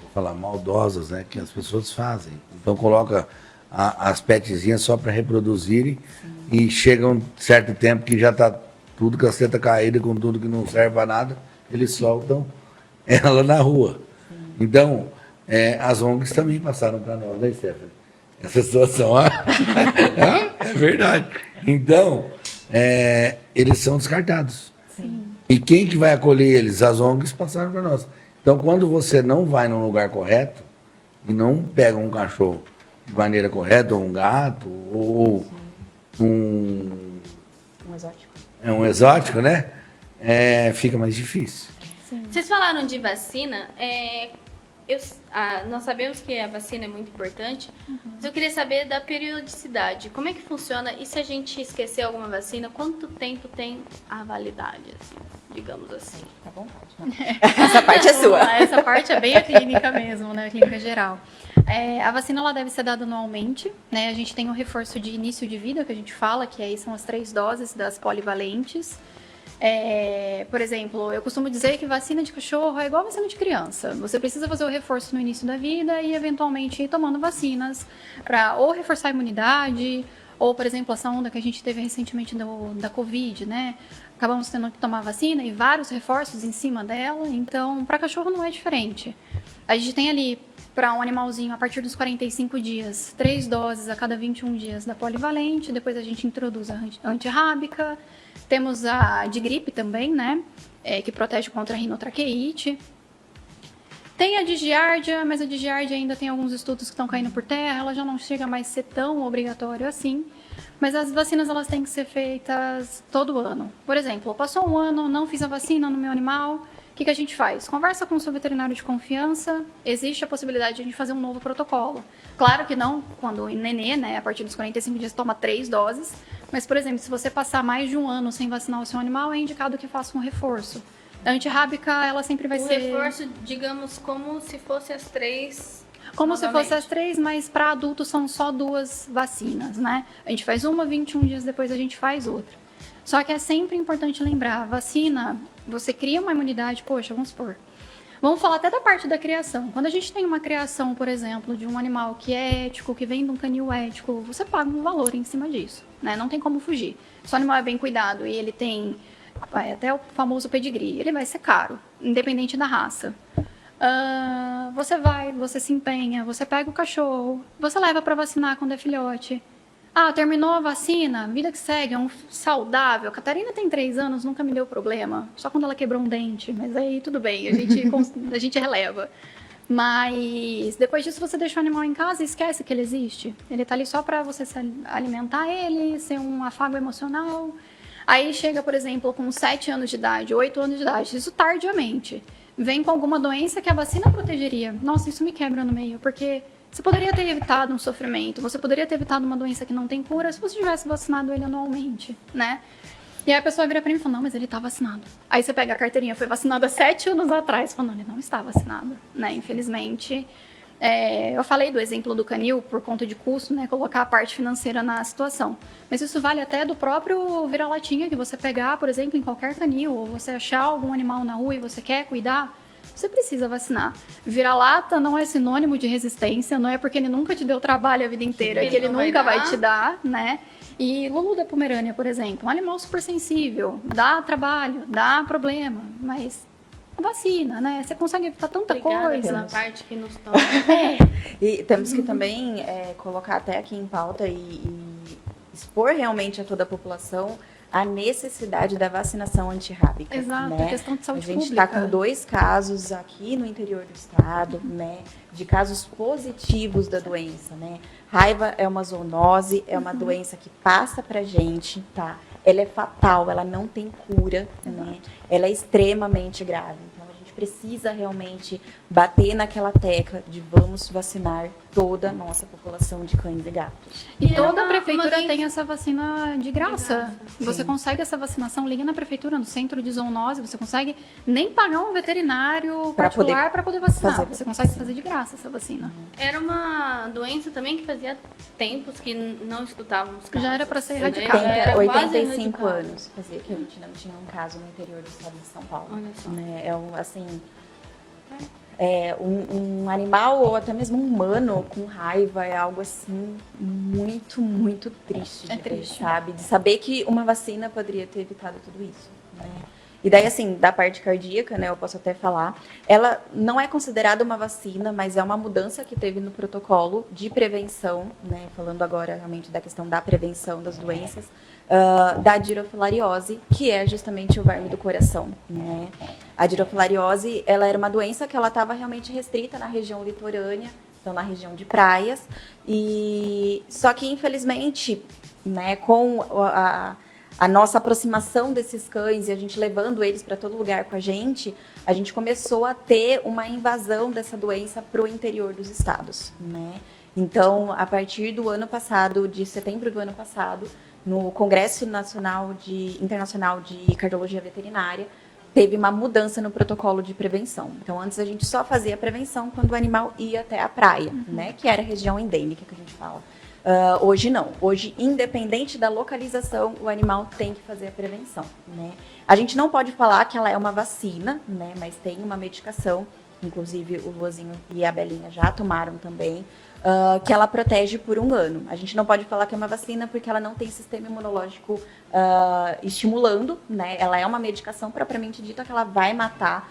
vou falar, maldosas, né? Que as pessoas fazem. Então, coloca as petzinhas só para reproduzirem. Sim. E chega um certo tempo que já está tudo com a seta caída, com tudo que não serve para nada, eles soltam ela na rua. Sim. Então, as ONGs também passaram para nós, né, Stephanie? Essa situação. É verdade. Então, eles são descartados. Sim. E quem que vai acolher eles? As ONGs passaram para nós. Então, quando você não vai no lugar correto e não pega um cachorro de maneira correta, ou um gato, ou um exótico. Um exótico, né? Fica mais difícil. Sim. Vocês falaram de vacina. Nós sabemos que a vacina é muito importante, mas eu queria saber da periodicidade. Como é que funciona? E se a gente esquecer alguma vacina, quanto tempo tem a validade, assim, digamos assim? Tá bom? Essa parte é sua. Essa parte é bem a clínica mesmo, né? A clínica geral. A vacina ela deve ser dada anualmente, né? A gente tem um reforço de início de vida, que a gente fala, que aí são as 3 doses das polivalentes. Por exemplo, eu costumo dizer que vacina de cachorro é igual a vacina de criança. Você precisa fazer o reforço no início da vida e, eventualmente, ir tomando vacinas para ou reforçar a imunidade, ou, por exemplo, essa onda que a gente teve recentemente da Covid, né? Acabamos tendo que tomar vacina e vários reforços em cima dela. Então, para cachorro não é diferente. A gente tem ali, para um animalzinho, a partir dos 45 dias, 3 doses a cada 21 dias da polivalente. Depois a gente introduz a antirrábica. Temos a de gripe também, né? Que protege contra a rinotraqueite. Tem a de giardia, mas a de giardia ainda tem alguns estudos que estão caindo por terra. Ela já não chega mais a ser tão obrigatório assim. Mas as vacinas, elas têm que ser feitas todo ano. Por exemplo, passou um ano, não fiz a vacina no meu animal. O que a gente faz? Conversa com o seu veterinário de confiança. Existe a possibilidade de a gente fazer um novo protocolo. Claro que não quando o nenê, né, a partir dos 45 dias, toma 3 doses. Mas, por exemplo, se você passar mais de um ano sem vacinar o seu animal, é indicado que faça um reforço. A antirrábica, ela sempre vai ser... reforço, digamos, como se fosse as 3... Como se fosse as 3, mas para adultos são só 2 vacinas, né? A gente faz uma, 21 dias depois a gente faz outra. Só que é sempre importante lembrar, a vacina, você cria uma imunidade, poxa, vamos supor. Vamos falar até da parte da criação. Quando a gente tem uma criação, por exemplo, de um animal que é ético, que vem de um canil ético, você paga um valor em cima disso, né? Não tem como fugir. Se o animal é bem cuidado e ele tem até o famoso pedigree, ele vai ser caro, independente da raça. Você se empenha, você pega o cachorro, você leva para vacinar quando é filhote. Terminou a vacina, vida que segue, é um saudável. A Catarina tem 3 anos, nunca me deu problema. Só quando ela quebrou um dente, mas aí tudo bem, a gente releva. Mas depois disso você deixa o animal em casa e esquece que ele existe. Ele tá ali só para você alimentar ele, ser um afago emocional. Aí chega, por exemplo, com 7 anos de idade, 8 anos de idade, isso tardiamente. Vem com alguma doença que a vacina protegeria. Nossa, isso me quebra no meio, porque... Você poderia ter evitado um sofrimento, você poderia ter evitado uma doença que não tem cura se você tivesse vacinado ele anualmente, né? E aí a pessoa vira pra mim e fala, não, mas ele tá vacinado. Aí você pega a carteirinha, foi vacinado há 7 anos atrás, falando, não, ele não está vacinado, né? Infelizmente, eu falei do exemplo do canil por conta de custo, né? Colocar a parte financeira na situação. Mas isso vale até do próprio vira-latinha que você pegar, por exemplo, em qualquer canil, ou você achar algum animal na rua e você quer cuidar, você precisa vacinar. Vira-lata não é sinônimo de resistência, não é porque ele nunca te deu trabalho a vida inteira, que ele nunca vai te dar, né? E Lulu da Pomerânia, por exemplo, um animal super sensível, dá trabalho, dá problema, mas vacina, né? Você consegue evitar tanta coisa. Pela parte que nos toca. E temos que também colocar até aqui em pauta e expor realmente a toda a população a necessidade da vacinação antirrábica. Exato, né? questão de saúde A gente pública. está com 2 casos aqui no interior do estado, né, de casos positivos da doença, né? Raiva é uma zoonose, é uma doença que passa pra gente, tá? Ela é fatal, ela não tem cura, né? Ela é extremamente grave. Então, a gente precisa realmente bater naquela tecla de vamos vacinar toda a nossa população de cães e gatos. E E toda é a prefeitura uma- tem essa vacina de graça. Você Sim. consegue essa vacinação, liga na prefeitura, no centro de zoonose, você consegue nem pagar um veterinário Pra particular para poder vacinar. fazer. Você consegue fazer de graça essa vacina. Era uma doença também que fazia tempos que não escutávamos casos. Já era pra ser né? erradicada. Já era quase 85 erradicado. anos fazia que a gente não tinha um caso no interior do estado de São Paulo. Olha só. Né? É um, assim, um animal ou até mesmo um humano com raiva é algo assim muito, muito triste de ver, triste. sabe? De saber que uma vacina poderia ter evitado tudo isso, né? E daí, assim, da parte cardíaca, né, eu posso até falar, ela não é considerada uma vacina, mas é uma mudança que teve no protocolo de prevenção, né, falando agora realmente da questão da prevenção das doenças, da dirofilariose, que é justamente o verme do coração, né? A dirofilariose, ela era uma doença que ela estava realmente restrita na região litorânea, então na região de praias, e só que infelizmente, né, com a nossa aproximação desses cães e a gente levando eles para todo lugar com a gente começou a ter uma invasão dessa doença para o interior dos estados, né? Então, a partir do ano passado, de setembro do ano passado, no Congresso Internacional de Cardiologia Veterinária, teve uma mudança no protocolo de prevenção. Então, antes a gente só fazia a prevenção quando o animal ia até a praia, né? Que era a região endêmica que a gente fala. Hoje não. Hoje, independente da localização, o animal tem que fazer a prevenção, né? A gente não pode falar que ela é uma vacina, né? Mas tem uma medicação, inclusive o Luazinho e a Belinha já tomaram também, que ela protege por 1 ano. A gente não pode falar que é uma vacina porque ela não tem sistema imunológico estimulando, né? Ela é uma medicação propriamente dita que ela vai matar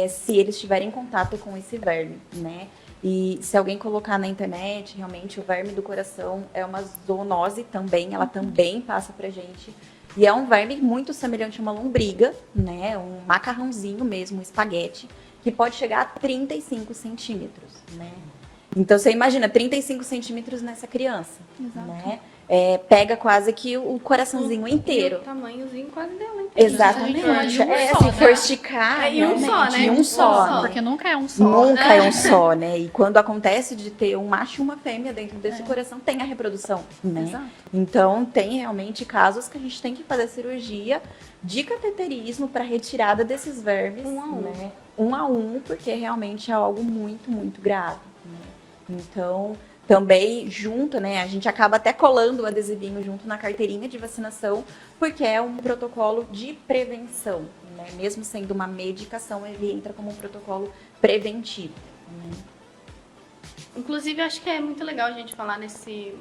se eles estiverem em contato com esse verme, né? E se alguém colocar na internet, realmente o verme do coração é uma zoonose também, ela também passa pra gente. E é um verme muito semelhante a uma lombriga, né? Um macarrãozinho mesmo, um espaguete, que pode chegar a 35 centímetros, né? Então você imagina, 35 centímetros nessa criança, Exato. né? Pega quase que o coraçãozinho inteiro. E o tamanhozinho quase dela, hein? Exatamente. De um só, Se né? for esticar, É, e um só, realmente, né? um só, né? Porque nunca é um só. Nunca é um só, né? E quando acontece de ter um macho e uma fêmea dentro desse coração, tem a reprodução, né? Exato. Então, tem realmente casos que a gente tem que fazer cirurgia de cateterismo para retirada desses vermes, 1 a 1. né? 1 a 1, porque realmente é algo muito, muito grave, né? Então, também junto, né? A gente acaba até colando o adesivinho junto na carteirinha de vacinação, porque é um protocolo de prevenção, né? Mesmo sendo uma medicação, ele entra como um protocolo preventivo, né? Inclusive, acho que é muito legal a gente falar nesse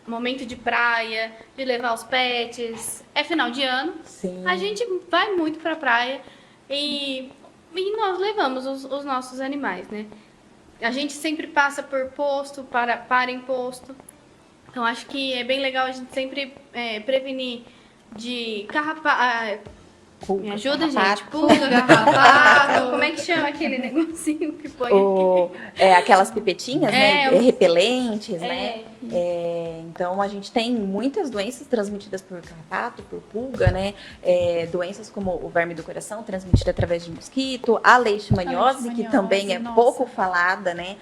momento de praia, de levar os pets. É final de ano, Sim. a gente vai muito pra praia e nós levamos os nossos animais, né? A gente sempre passa por posto, para em posto. Então, acho que é bem legal a gente sempre prevenir de me ajuda, gente? Pulga, garrapado. Como é que chama aquele negocinho que põe aqui? Aquelas pipetinhas, né? Repelentes, né? É. Então, a gente tem muitas doenças transmitidas por carrapato, por pulga, né? Doenças como o verme do coração, transmitida através de mosquito, a leishmaniose, que também é nossa. pouco falada, né?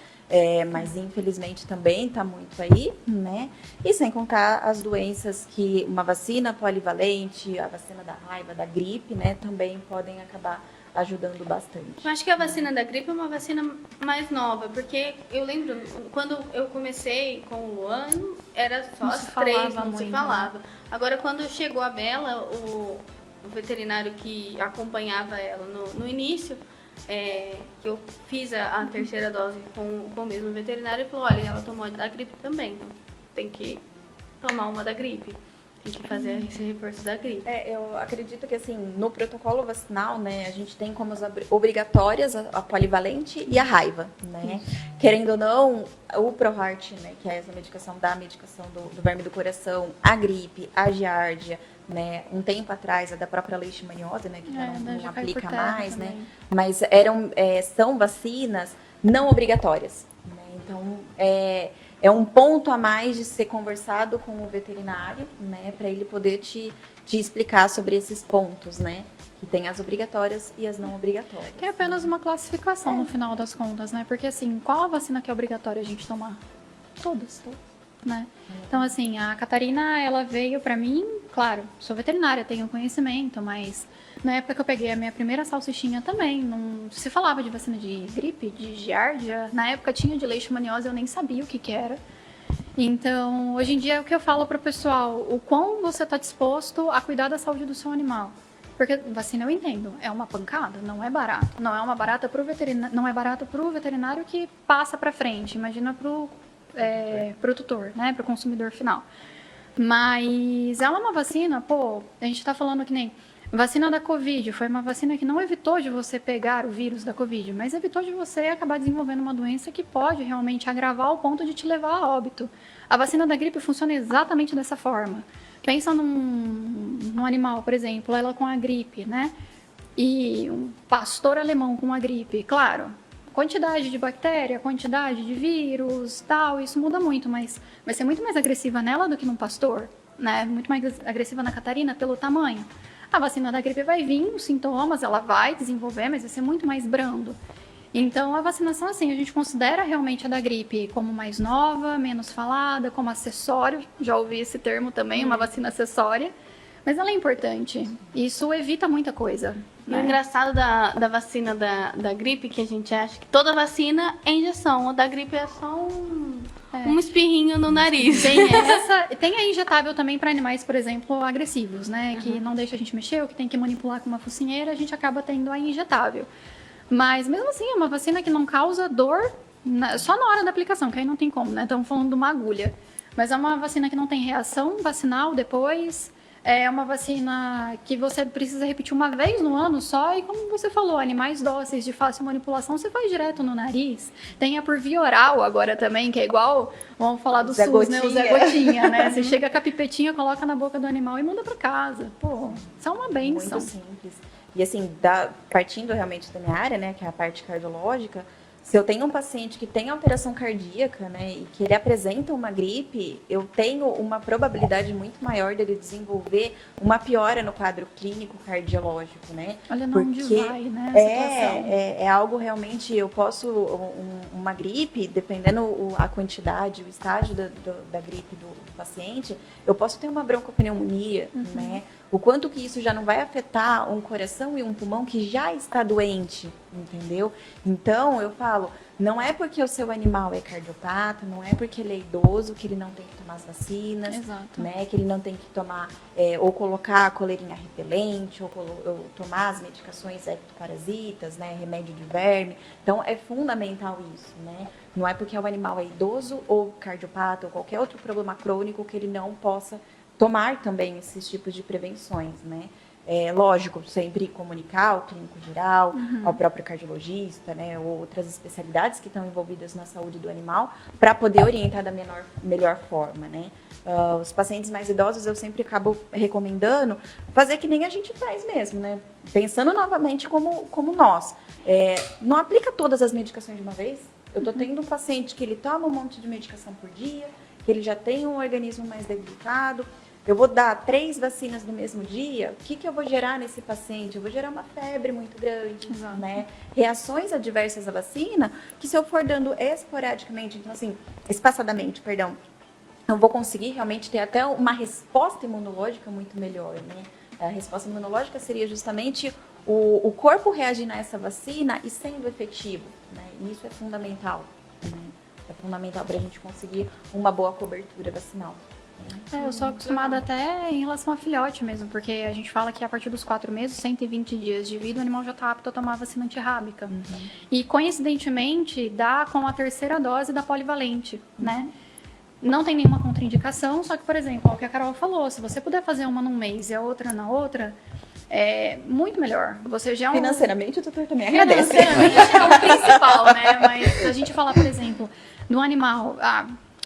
Mas infelizmente também está muito aí, né? E sem contar as doenças que uma vacina polivalente, a vacina da raiva, da gripe, né? Também podem acabar ajudando bastante. Eu acho que a vacina da gripe é uma vacina mais nova, porque eu lembro, quando eu comecei com o Luan, era só Não as se 3, falava não se muito, falava. Agora, quando chegou a Bela, o veterinário que acompanhava ela no início, que eu fiz a 3ª dose com o mesmo veterinário, ele falou, olha, ela tomou da gripe também, então tem que tomar uma da gripe. Tem que fazer esse reforço da gripe. Eu acredito que, assim, no protocolo vacinal, né, a gente tem como as obrigatórias a polivalente e a raiva, né? Querendo ou não, o ProHeart, né, que é essa medicação do verme do coração, a gripe, a giardia, né? Um tempo atrás, a da própria leishmaniose, né? Que já não já caiu por aplica terra mais, também. né? Mas são vacinas não obrigatórias, né? Então, é um ponto a mais de ser conversado com o veterinário, né? Para ele poder te explicar sobre esses pontos, né? Que tem as obrigatórias e as não obrigatórias. Que é apenas uma classificação no final das contas, né? Porque assim, qual a vacina que é obrigatória a gente tomar? Todas, né? Então assim, a Catarina, ela veio pra mim, claro, sou veterinária, tenho conhecimento, mas na época que eu peguei a minha primeira salsichinha também, não se falava de vacina de gripe, de giardia, na época tinha de leishmaniose, eu nem sabia o que era. Então, hoje em dia é o que eu falo pro pessoal, o quão você tá disposto a cuidar da saúde do seu animal. Porque vacina eu entendo, é uma pancada, não é barato. Não é uma barata pro veterinário, não é barato pro veterinário que passa para frente, imagina pro tutor, né, pro consumidor final. Mas ela é uma vacina, a gente tá falando que nem vacina da Covid, foi uma vacina que não evitou de você pegar o vírus da Covid, mas evitou de você acabar desenvolvendo uma doença que pode realmente agravar ao ponto de te levar a óbito. A vacina da gripe funciona exatamente dessa forma. Pensa num animal, por exemplo, ela com a gripe, né? E um pastor alemão com a gripe. Claro, quantidade de bactéria, quantidade de vírus, tal, isso muda muito, mas vai ser muito mais agressiva nela do que num pastor, né? Muito mais agressiva na Catarina pelo tamanho. A vacina da gripe vai vir, os sintomas, ela vai desenvolver, mas vai ser muito mais brando. Então, a vacinação, assim, a gente considera realmente a da gripe como mais nova, menos falada, como acessório. Já ouvi esse termo também, uma vacina acessória. Mas ela é importante. Isso evita muita coisa. E o engraçado da vacina da gripe, que a gente acha que toda vacina é injeção. A da gripe é só um espirrinho no nariz. Tem a injetável também para animais, por exemplo, agressivos, né? Que não deixa a gente mexer, ou que tem que manipular com uma focinheira, a gente acaba tendo a injetável. Mas mesmo assim, é uma vacina que não causa dor só na hora da aplicação, que aí não tem como, né? Estamos falando de uma agulha. Mas é uma vacina que não tem reação vacinal depois. É uma vacina que você precisa repetir uma vez no ano só. E como você falou, animais dóceis de fácil manipulação, você faz direto no nariz. Tem a por via oral agora também, que é igual, vamos falar do SUS, né? O Zé Gotinha, né? Você chega com a pipetinha, coloca na boca do animal e manda para casa. Isso é uma bênção. Muito simples. E assim, partindo realmente da minha área, né, que é a parte cardiológica, se eu tenho um paciente que tem alteração cardíaca, né, e que ele apresenta uma gripe, eu tenho uma probabilidade muito maior dele desenvolver uma piora no quadro clínico cardiológico, né? Olha onde vai, né, a situação. É algo realmente, eu posso, uma gripe, dependendo a quantidade, o estágio da gripe do paciente, eu posso ter uma broncopneumonia, né? O quanto que isso já não vai afetar um coração e um pulmão que já está doente, entendeu? Então, eu falo, não é porque o seu animal é cardiopata, não é porque ele é idoso que ele não tem que tomar as vacinas, né? Que ele não tem que tomar, ou colocar a coleirinha repelente, ou tomar as medicações ectoparasitas, né? Remédio de verme. Então, é fundamental isso, né? Não é porque o animal é idoso ou cardiopata ou qualquer outro problema crônico que ele não possa tomar também esses tipos de prevenções, né? Lógico, sempre comunicar ao clínico geral, ao próprio cardiologista, né? Ou outras especialidades que estão envolvidas na saúde do animal, para poder orientar da melhor forma, né? Os pacientes mais idosos eu sempre acabo recomendando fazer que nem a gente faz mesmo, né? Pensando novamente como nós. Não aplica todas as medicações de uma vez. Eu tô tendo um paciente que ele toma um monte de medicação por dia, que ele já tem um organismo mais debilitado. Eu vou dar 3 vacinas no mesmo dia, o que eu vou gerar nesse paciente? Eu vou gerar uma febre muito grande, né? Reações adversas à vacina, que se eu for dando esporadicamente, então assim, espaçadamente, perdão, eu vou conseguir realmente ter até uma resposta imunológica muito melhor, né? A resposta imunológica seria justamente o corpo reagindo a essa vacina e sendo efetivo, né? E isso é fundamental, né? É fundamental para a gente conseguir uma boa cobertura vacinal. Eu sou acostumada até em relação a filhote mesmo, porque a gente fala que a partir dos 4 meses, 120 dias de vida, o animal já está apto a tomar a vacina antirrábica. E coincidentemente, dá com a 3ª dose da polivalente, né? Não tem nenhuma contraindicação, só que, por exemplo, o que a Carol falou, se você puder fazer uma num mês e a outra na outra, é muito melhor. Você já Financeiramente, o doutor também agradece. Financeiramente é o principal, né? Mas a gente fala, por exemplo, no animal,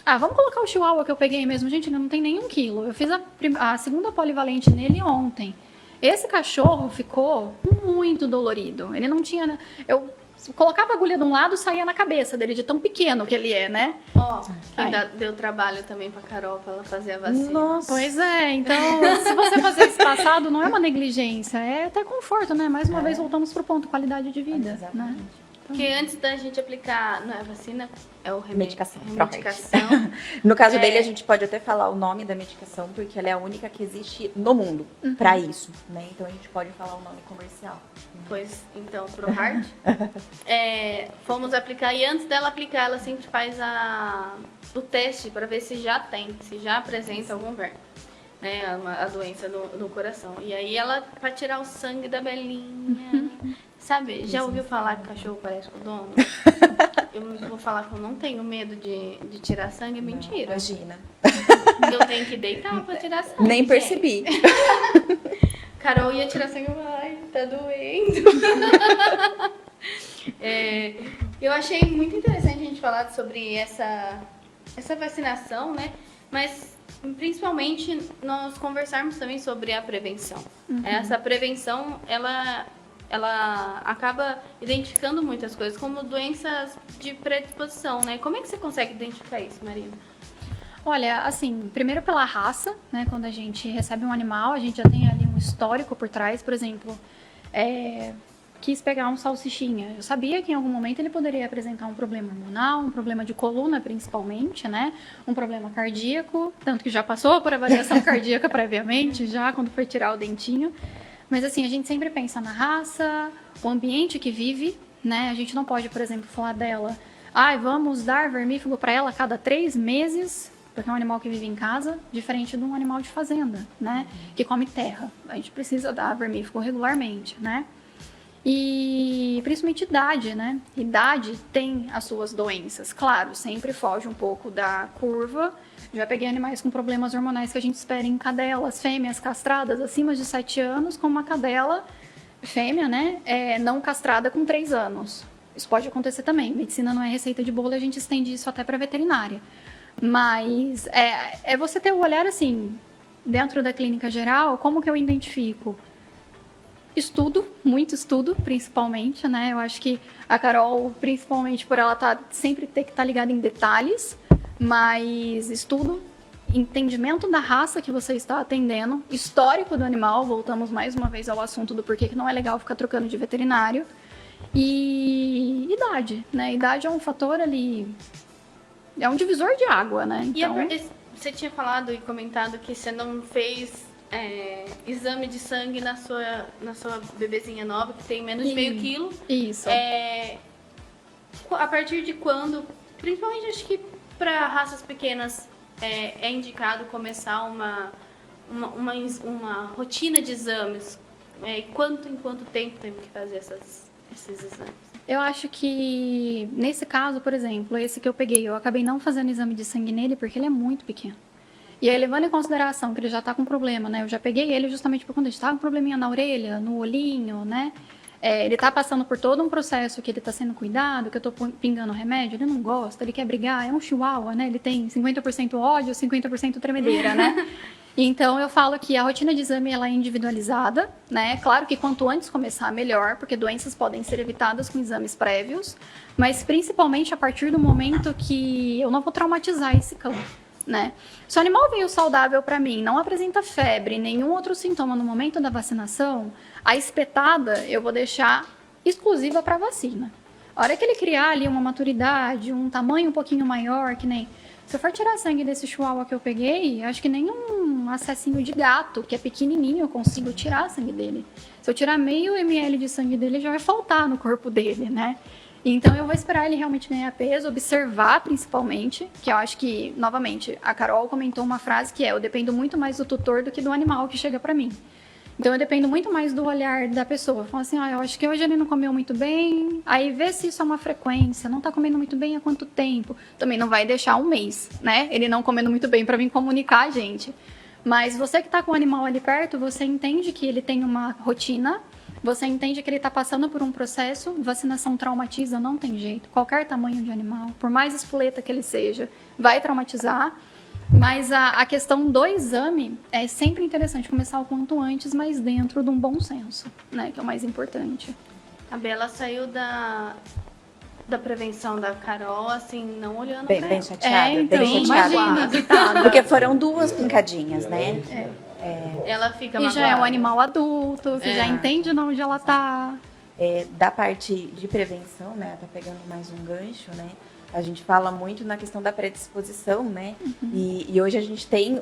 Vamos colocar o chihuahua que eu peguei mesmo. Gente, ele não tem nem 1 quilo. Eu fiz a segunda polivalente nele ontem. Esse cachorro ficou muito dolorido. Ele não tinha... Eu colocava a agulha de um lado, saía na cabeça dele, de tão pequeno que ele é, né? Ainda deu trabalho também pra Carol, pra ela fazer a vacina. Nossa. Pois é, então, se você fazer esse passado, não é uma negligência, é até conforto, né? Mais uma vez, voltamos pro ponto qualidade de vida, né? Porque antes da gente aplicar, não é vacina, é o remédio. Medicação. Medicação. No caso dele, a gente pode até falar o nome da medicação, porque ela é a única que existe no mundo para isso, né? Então a gente pode falar o nome comercial. Pois, então, pro Hard, fomos aplicar, e antes dela aplicar, ela sempre faz o teste para ver se já tem, se já apresenta algum verme, né, a doença no coração. E aí ela, para tirar o sangue da Belinha, sabe, já ouviu falar que o cachorro parece com o dono? Eu vou falar que eu não tenho medo de tirar sangue, é mentira. Imagina. Eu tenho que deitar para tirar sangue. Nem percebi. Carol ia tirar sangue, ai, tá doendo. Eu achei muito interessante a gente falar sobre essa vacinação, né? Mas, principalmente, nós conversarmos também sobre a prevenção. Essa prevenção, ela acaba identificando muitas coisas, como doenças de predisposição, né? Como é que você consegue identificar isso, Marina? Olha, assim, primeiro pela raça, né? Quando a gente recebe um animal, a gente já tem ali um histórico por trás. Por exemplo, quis pegar um salsichinha. Eu sabia que em algum momento ele poderia apresentar um problema hormonal, um problema de coluna principalmente, né? Um problema cardíaco, tanto que já passou por avaliação cardíaca previamente, já quando foi tirar o dentinho. Mas assim, a gente sempre pensa na raça, o ambiente que vive, né? A gente não pode, por exemplo, falar dela, vamos dar vermífugo para ela a cada 3 meses, porque é um animal que vive em casa, diferente de um animal de fazenda, né? Que come terra. A gente precisa dar vermífugo regularmente, né? E principalmente idade, né? Idade tem as suas doenças. Claro, sempre foge um pouco da curva. Já peguei animais com problemas hormonais que a gente espera em cadelas, fêmeas castradas acima de 7 anos, com uma cadela fêmea, né? Não castrada com 3 anos. Isso pode acontecer também. Medicina não é receita de bolo, a gente estende isso até para veterinária. Mas é você ter o olhar assim, dentro da clínica geral, como que eu identifico? Estudo, muito estudo, principalmente, né? Eu acho que a Carol, principalmente por ela sempre ter que estar ligada em detalhes, mas estudo, entendimento da raça que você está atendendo, histórico do animal, voltamos mais uma vez ao assunto do porquê que não é legal ficar trocando de veterinário, e idade, né? Idade é um fator ali, é um divisor de água, né? Então... E você tinha falado e comentado que você não fez exame de sangue na sua bebezinha nova, que tem menos de meio quilo. Isso. A partir de quando, principalmente acho que para raças pequenas, é indicado começar uma rotina de exames? Em quanto tempo tem que fazer esses exames? Eu acho que, nesse caso, por exemplo, esse que eu peguei, eu acabei não fazendo exame de sangue nele porque ele é muito pequeno. E aí, levando em consideração que ele já tá com problema, né? Eu já peguei ele justamente por quando ele tá com probleminha na orelha, no olhinho, né? Ele tá passando por todo um processo que ele tá sendo cuidado, que eu tô pingando remédio, ele não gosta, ele quer brigar, é um chihuahua, né? Ele tem 50% ódio, 50% tremedeira, né? Então, eu falo que a rotina de exame, ela é individualizada, né? Claro que quanto antes começar, melhor, porque doenças podem ser evitadas com exames prévios, mas principalmente a partir do momento que eu não vou traumatizar esse cão, né? Se o animal veio saudável para mim, não apresenta febre, nenhum outro sintoma no momento da vacinação, a espetada eu vou deixar exclusiva para vacina. A hora que ele criar ali uma maturidade, um tamanho um pouquinho maior, que nem... Se eu for tirar sangue desse chihuahua que eu peguei, acho que nem um acessinho de gato, que é pequenininho, eu consigo tirar sangue dele. Se eu tirar meio ml de sangue dele, já vai faltar no corpo dele, né? Então, eu vou esperar ele realmente ganhar peso, observar principalmente, que eu acho que, novamente, a Carol comentou uma frase que eu dependo muito mais do tutor do que do animal que chega pra mim. Então, eu dependo muito mais do olhar da pessoa. Fala assim, eu acho que hoje ele não comeu muito bem, aí vê se isso é uma frequência, não tá comendo muito bem há quanto tempo. Também não vai deixar um mês, né? Ele não comendo muito bem pra vir comunicar a gente. Mas você que tá com o animal ali perto, você entende que ele tem uma rotina, você entende que ele está passando por um processo, vacinação traumatiza, não tem jeito. Qualquer tamanho de animal, por mais espoleta que ele seja, vai traumatizar. Mas a questão do exame é sempre interessante começar o quanto antes, mas dentro de um bom senso, né? Que é o mais importante. A Bela saiu da prevenção da Carol, assim, não olhando Bem, pra bem ela. chateada, então, bem chateada. imagina, coitada. Porque foram 2 pincadinhas, né? Ela fica E já é um magoada. animal adulto, você já entende de onde ela tá. Da parte de prevenção, né? Tá pegando mais um gancho, né? A gente fala muito na questão da predisposição, né? E hoje a gente tem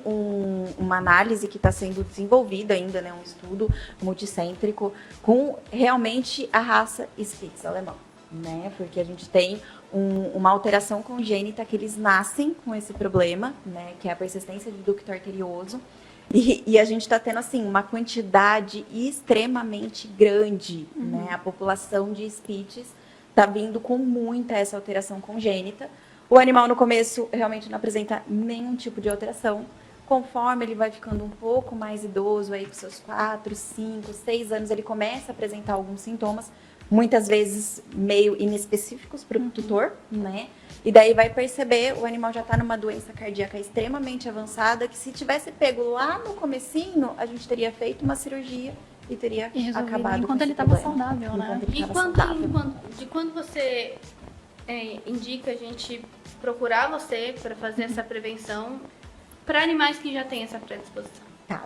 uma análise que está sendo desenvolvida ainda, né? Um estudo multicêntrico com realmente a raça Spitz alemão, né? Porque a gente tem uma alteração congênita que eles nascem com esse problema, né? Que é a persistência de ducto arterioso. E a gente está tendo, assim, uma quantidade extremamente grande, né? A população de Spitz está vindo com muita essa alteração congênita. O animal, no começo, realmente não apresenta nenhum tipo de alteração. Conforme ele vai ficando um pouco mais idoso, aí com seus 4, 5, 6 anos, ele começa a apresentar alguns sintomas, muitas vezes meio inespecíficos para o tutor, né? E daí vai perceber, o animal já está numa doença cardíaca extremamente avançada, que se tivesse pego lá no comecinho, a gente teria feito uma cirurgia e teria E resolvido acabado enquanto com ele esse estava problema. saudável, né? Enquanto ele E estava saudável. quando você indica a gente procurar você para fazer essa prevenção para animais que já têm essa predisposição? Tá.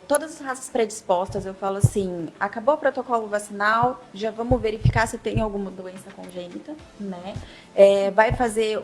Todas as raças predispostas, eu falo assim, acabou o protocolo vacinal, já vamos verificar se tem alguma doença congênita, né? Vai fazer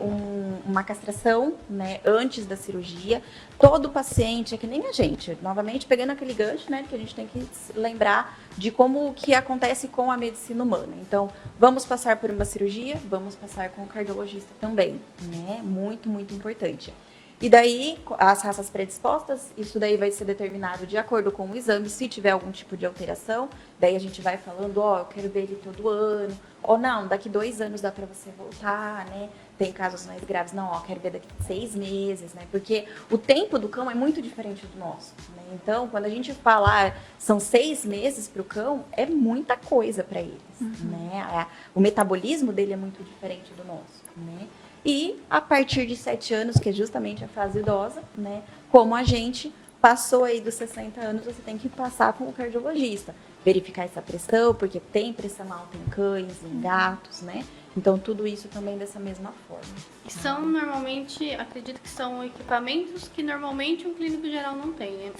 uma castração, né, antes da cirurgia. Todo paciente, é que nem a gente, novamente pegando aquele gancho, né, que a gente tem que lembrar de como que acontece com a medicina humana. Então, vamos passar por uma cirurgia, vamos passar com o cardiologista também, né? Muito, muito importante. E daí, as raças predispostas, isso daí vai ser determinado de acordo com o exame, se tiver algum tipo de alteração, daí a gente vai falando, eu quero ver ele todo ano, ou não, daqui 2 anos dá pra você voltar, né? Tem casos mais graves, não, quero ver daqui 6 meses, né? Porque o tempo do cão é muito diferente do nosso, né? Então, quando a gente fala, são 6 meses pro cão, é muita coisa para eles, né? O metabolismo dele é muito diferente do nosso, né? E a partir de 7 anos, que é justamente a fase idosa, né? Como a gente passou aí dos 60 anos, você tem que passar com o cardiologista. Verificar essa pressão, porque tem pressão alta em cães, em gatos, né? Então, tudo isso também dessa mesma forma. E são normalmente, acredito que são equipamentos que normalmente um clínico geral não tem, né?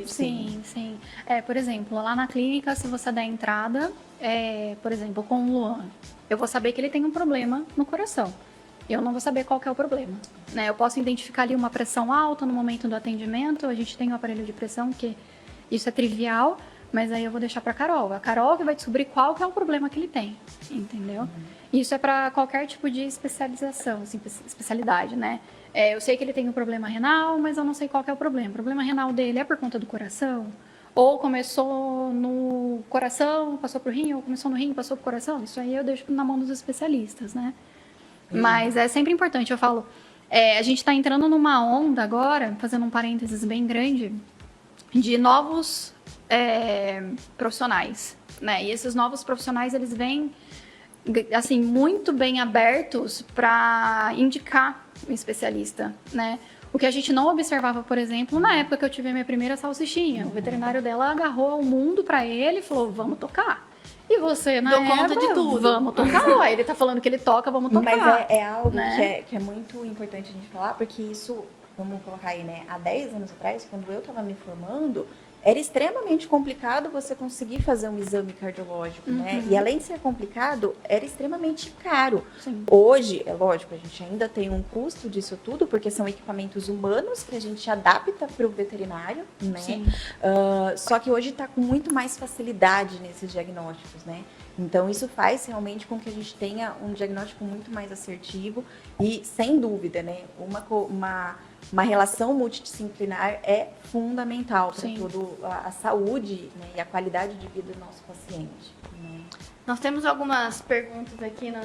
Sim. Por exemplo, lá na clínica, se você der entrada, por exemplo, com o Luan, eu vou saber que ele tem um problema no coração. Eu não vou saber qual que é o problema, né? Eu posso identificar ali uma pressão alta no momento do atendimento, a gente tem um aparelho de pressão, que isso é trivial, mas aí eu vou deixar para a Carol que vai descobrir qual que é o problema que ele tem, entendeu? Isso é para qualquer tipo de especialização, assim, especialidade, né? Eu sei que ele tem um problema renal, mas eu não sei qual que é o problema. O problema renal dele é por conta do coração? Ou começou no coração, passou pro rim, ou começou no rim, passou pro coração? Isso aí eu deixo na mão dos especialistas, né? Mas é sempre importante, eu falo, a gente está entrando numa onda agora, fazendo um parênteses bem grande, de novos profissionais, né? E esses novos profissionais, eles vêm, assim, muito bem abertos para indicar um especialista, né? O que a gente não observava, por exemplo, na época que eu tive a minha primeira salsichinha. O veterinário dela agarrou o mundo para ele e falou, vamos tocar. E você, na Dou época, conta de tudo. Vamos tocar. Ele tá falando que ele toca, vamos tocar. Mas é algo né? que é muito importante a gente falar, porque isso, vamos colocar aí, né? Há 10 anos atrás, quando eu estava me formando, era extremamente complicado você conseguir fazer um exame cardiológico, né? E além de ser complicado, era extremamente caro. Sim. Hoje, é lógico, a gente ainda tem um custo disso tudo, porque são equipamentos humanos que a gente adapta para o veterinário, né? Sim. Só que hoje está com muito mais facilidade nesses diagnósticos, né? Então, isso faz realmente com que a gente tenha um diagnóstico muito mais assertivo e, sem dúvida, né? Uma relação multidisciplinar é fundamental para toda a saúde, né, e a qualidade de vida do nosso paciente, né? Nós temos algumas perguntas aqui no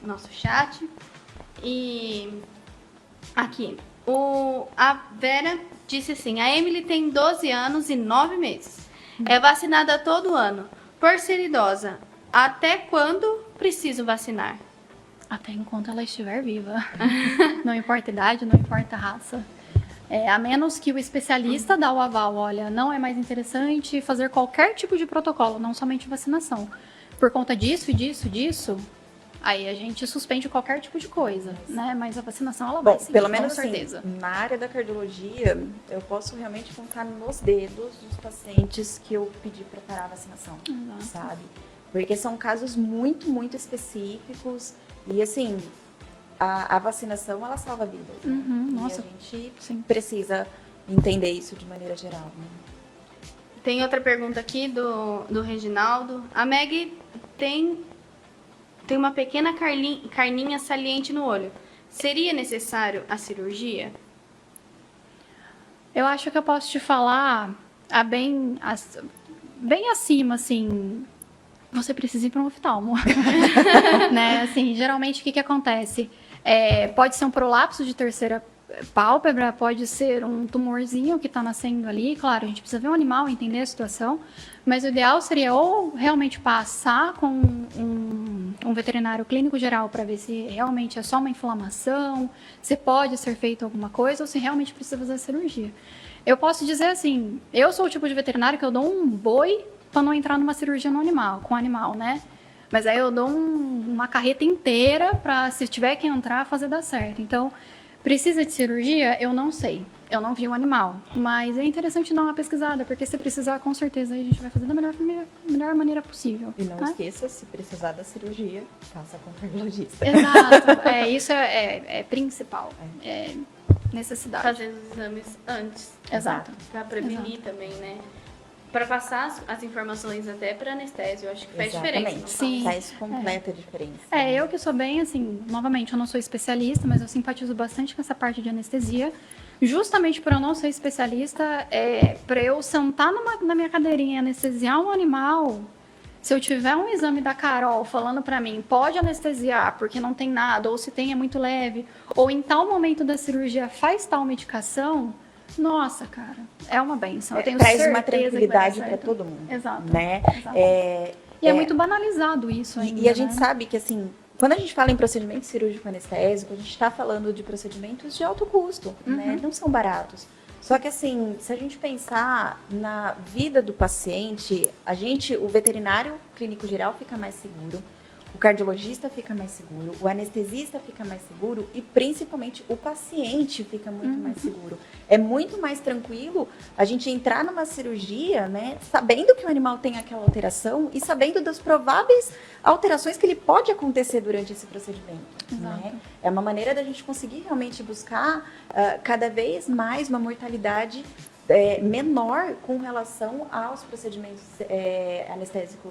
nosso chat. E aqui, a Vera disse assim, a Emily tem 12 anos e 9 meses. É vacinada todo ano. Por ser idosa, até quando preciso vacinar? Até enquanto ela estiver viva. Não importa a idade, não importa a raça. A menos que o especialista dá o aval, olha, não é mais interessante fazer qualquer tipo de protocolo, não somente vacinação. Por conta disso e disso, aí a gente suspende qualquer tipo de coisa, né? Mas a vacinação, ela vai seguir, pelo menos com certeza. Assim, na área da cardiologia, eu posso realmente contar nos dedos dos pacientes que eu pedi para parar a vacinação, sabe? Porque são casos muito, muito específicos e, assim, a vacinação, ela salva vidas. Né? Nossa, e a gente precisa entender isso de maneira geral. Né? Tem outra pergunta aqui do Reginaldo. A Meg tem uma pequena carninha saliente no olho. Seria necessário a cirurgia? Eu acho que eu posso te falar bem acima, assim, você precisa ir para um oftalmo. Né? Assim, geralmente, o que acontece? Pode ser um prolapso de terceira pálpebra, pode ser um tumorzinho que está nascendo ali. Claro, a gente precisa ver o animal, entender a situação, mas o ideal seria ou realmente passar com um veterinário clínico geral para ver se realmente é só uma inflamação, se pode ser feito alguma coisa ou se realmente precisa fazer a cirurgia. Eu posso dizer assim, eu sou o tipo de veterinário que eu dou um boi para não entrar numa cirurgia com o animal, né? Mas aí eu dou uma carreta inteira para, se tiver que entrar, fazer dar certo. Então, precisa de cirurgia? Eu não sei. Eu não vi o animal. Mas é interessante dar uma pesquisada, porque se precisar, com certeza, a gente vai fazer da melhor maneira possível. E não esqueça, se precisar da cirurgia, faça com o cardiologista. Exato. Isso é principal. É necessidade. Fazer os exames antes. Exato. Para prevenir também, né? Para passar as informações até para anestésio, eu acho que faz diferença. Não Sim. Faz completa diferença. Eu que sou bem, assim, novamente, eu não sou especialista, mas eu simpatizo bastante com essa parte de anestesia. Justamente por eu não ser especialista, para eu sentar na minha cadeirinha e anestesiar um animal, se eu tiver um exame da Carol falando para mim, pode anestesiar porque não tem nada, ou se tem é muito leve, ou em tal momento da cirurgia faz tal medicação... Nossa, cara, é uma benção. Eu tenho traz certeza uma tranquilidade para todo mundo. Exato. Né? Exato. E é muito banalizado isso ainda. E a gente sabe que, assim, quando a gente fala em procedimento cirúrgico anestésico, a gente está falando de procedimentos de alto custo, né? Não são baratos. Só que, assim, se a gente pensar na vida do paciente, o veterinário clínico geral fica mais seguro, o cardiologista fica mais seguro, o anestesista fica mais seguro e, principalmente, o paciente fica muito mais seguro. É muito mais tranquilo a gente entrar numa cirurgia, né, sabendo que o animal tem aquela alteração e sabendo das prováveis alterações que ele pode acontecer durante esse procedimento. Né? É uma maneira da gente conseguir realmente buscar cada vez mais uma mortalidade menor com relação aos procedimentos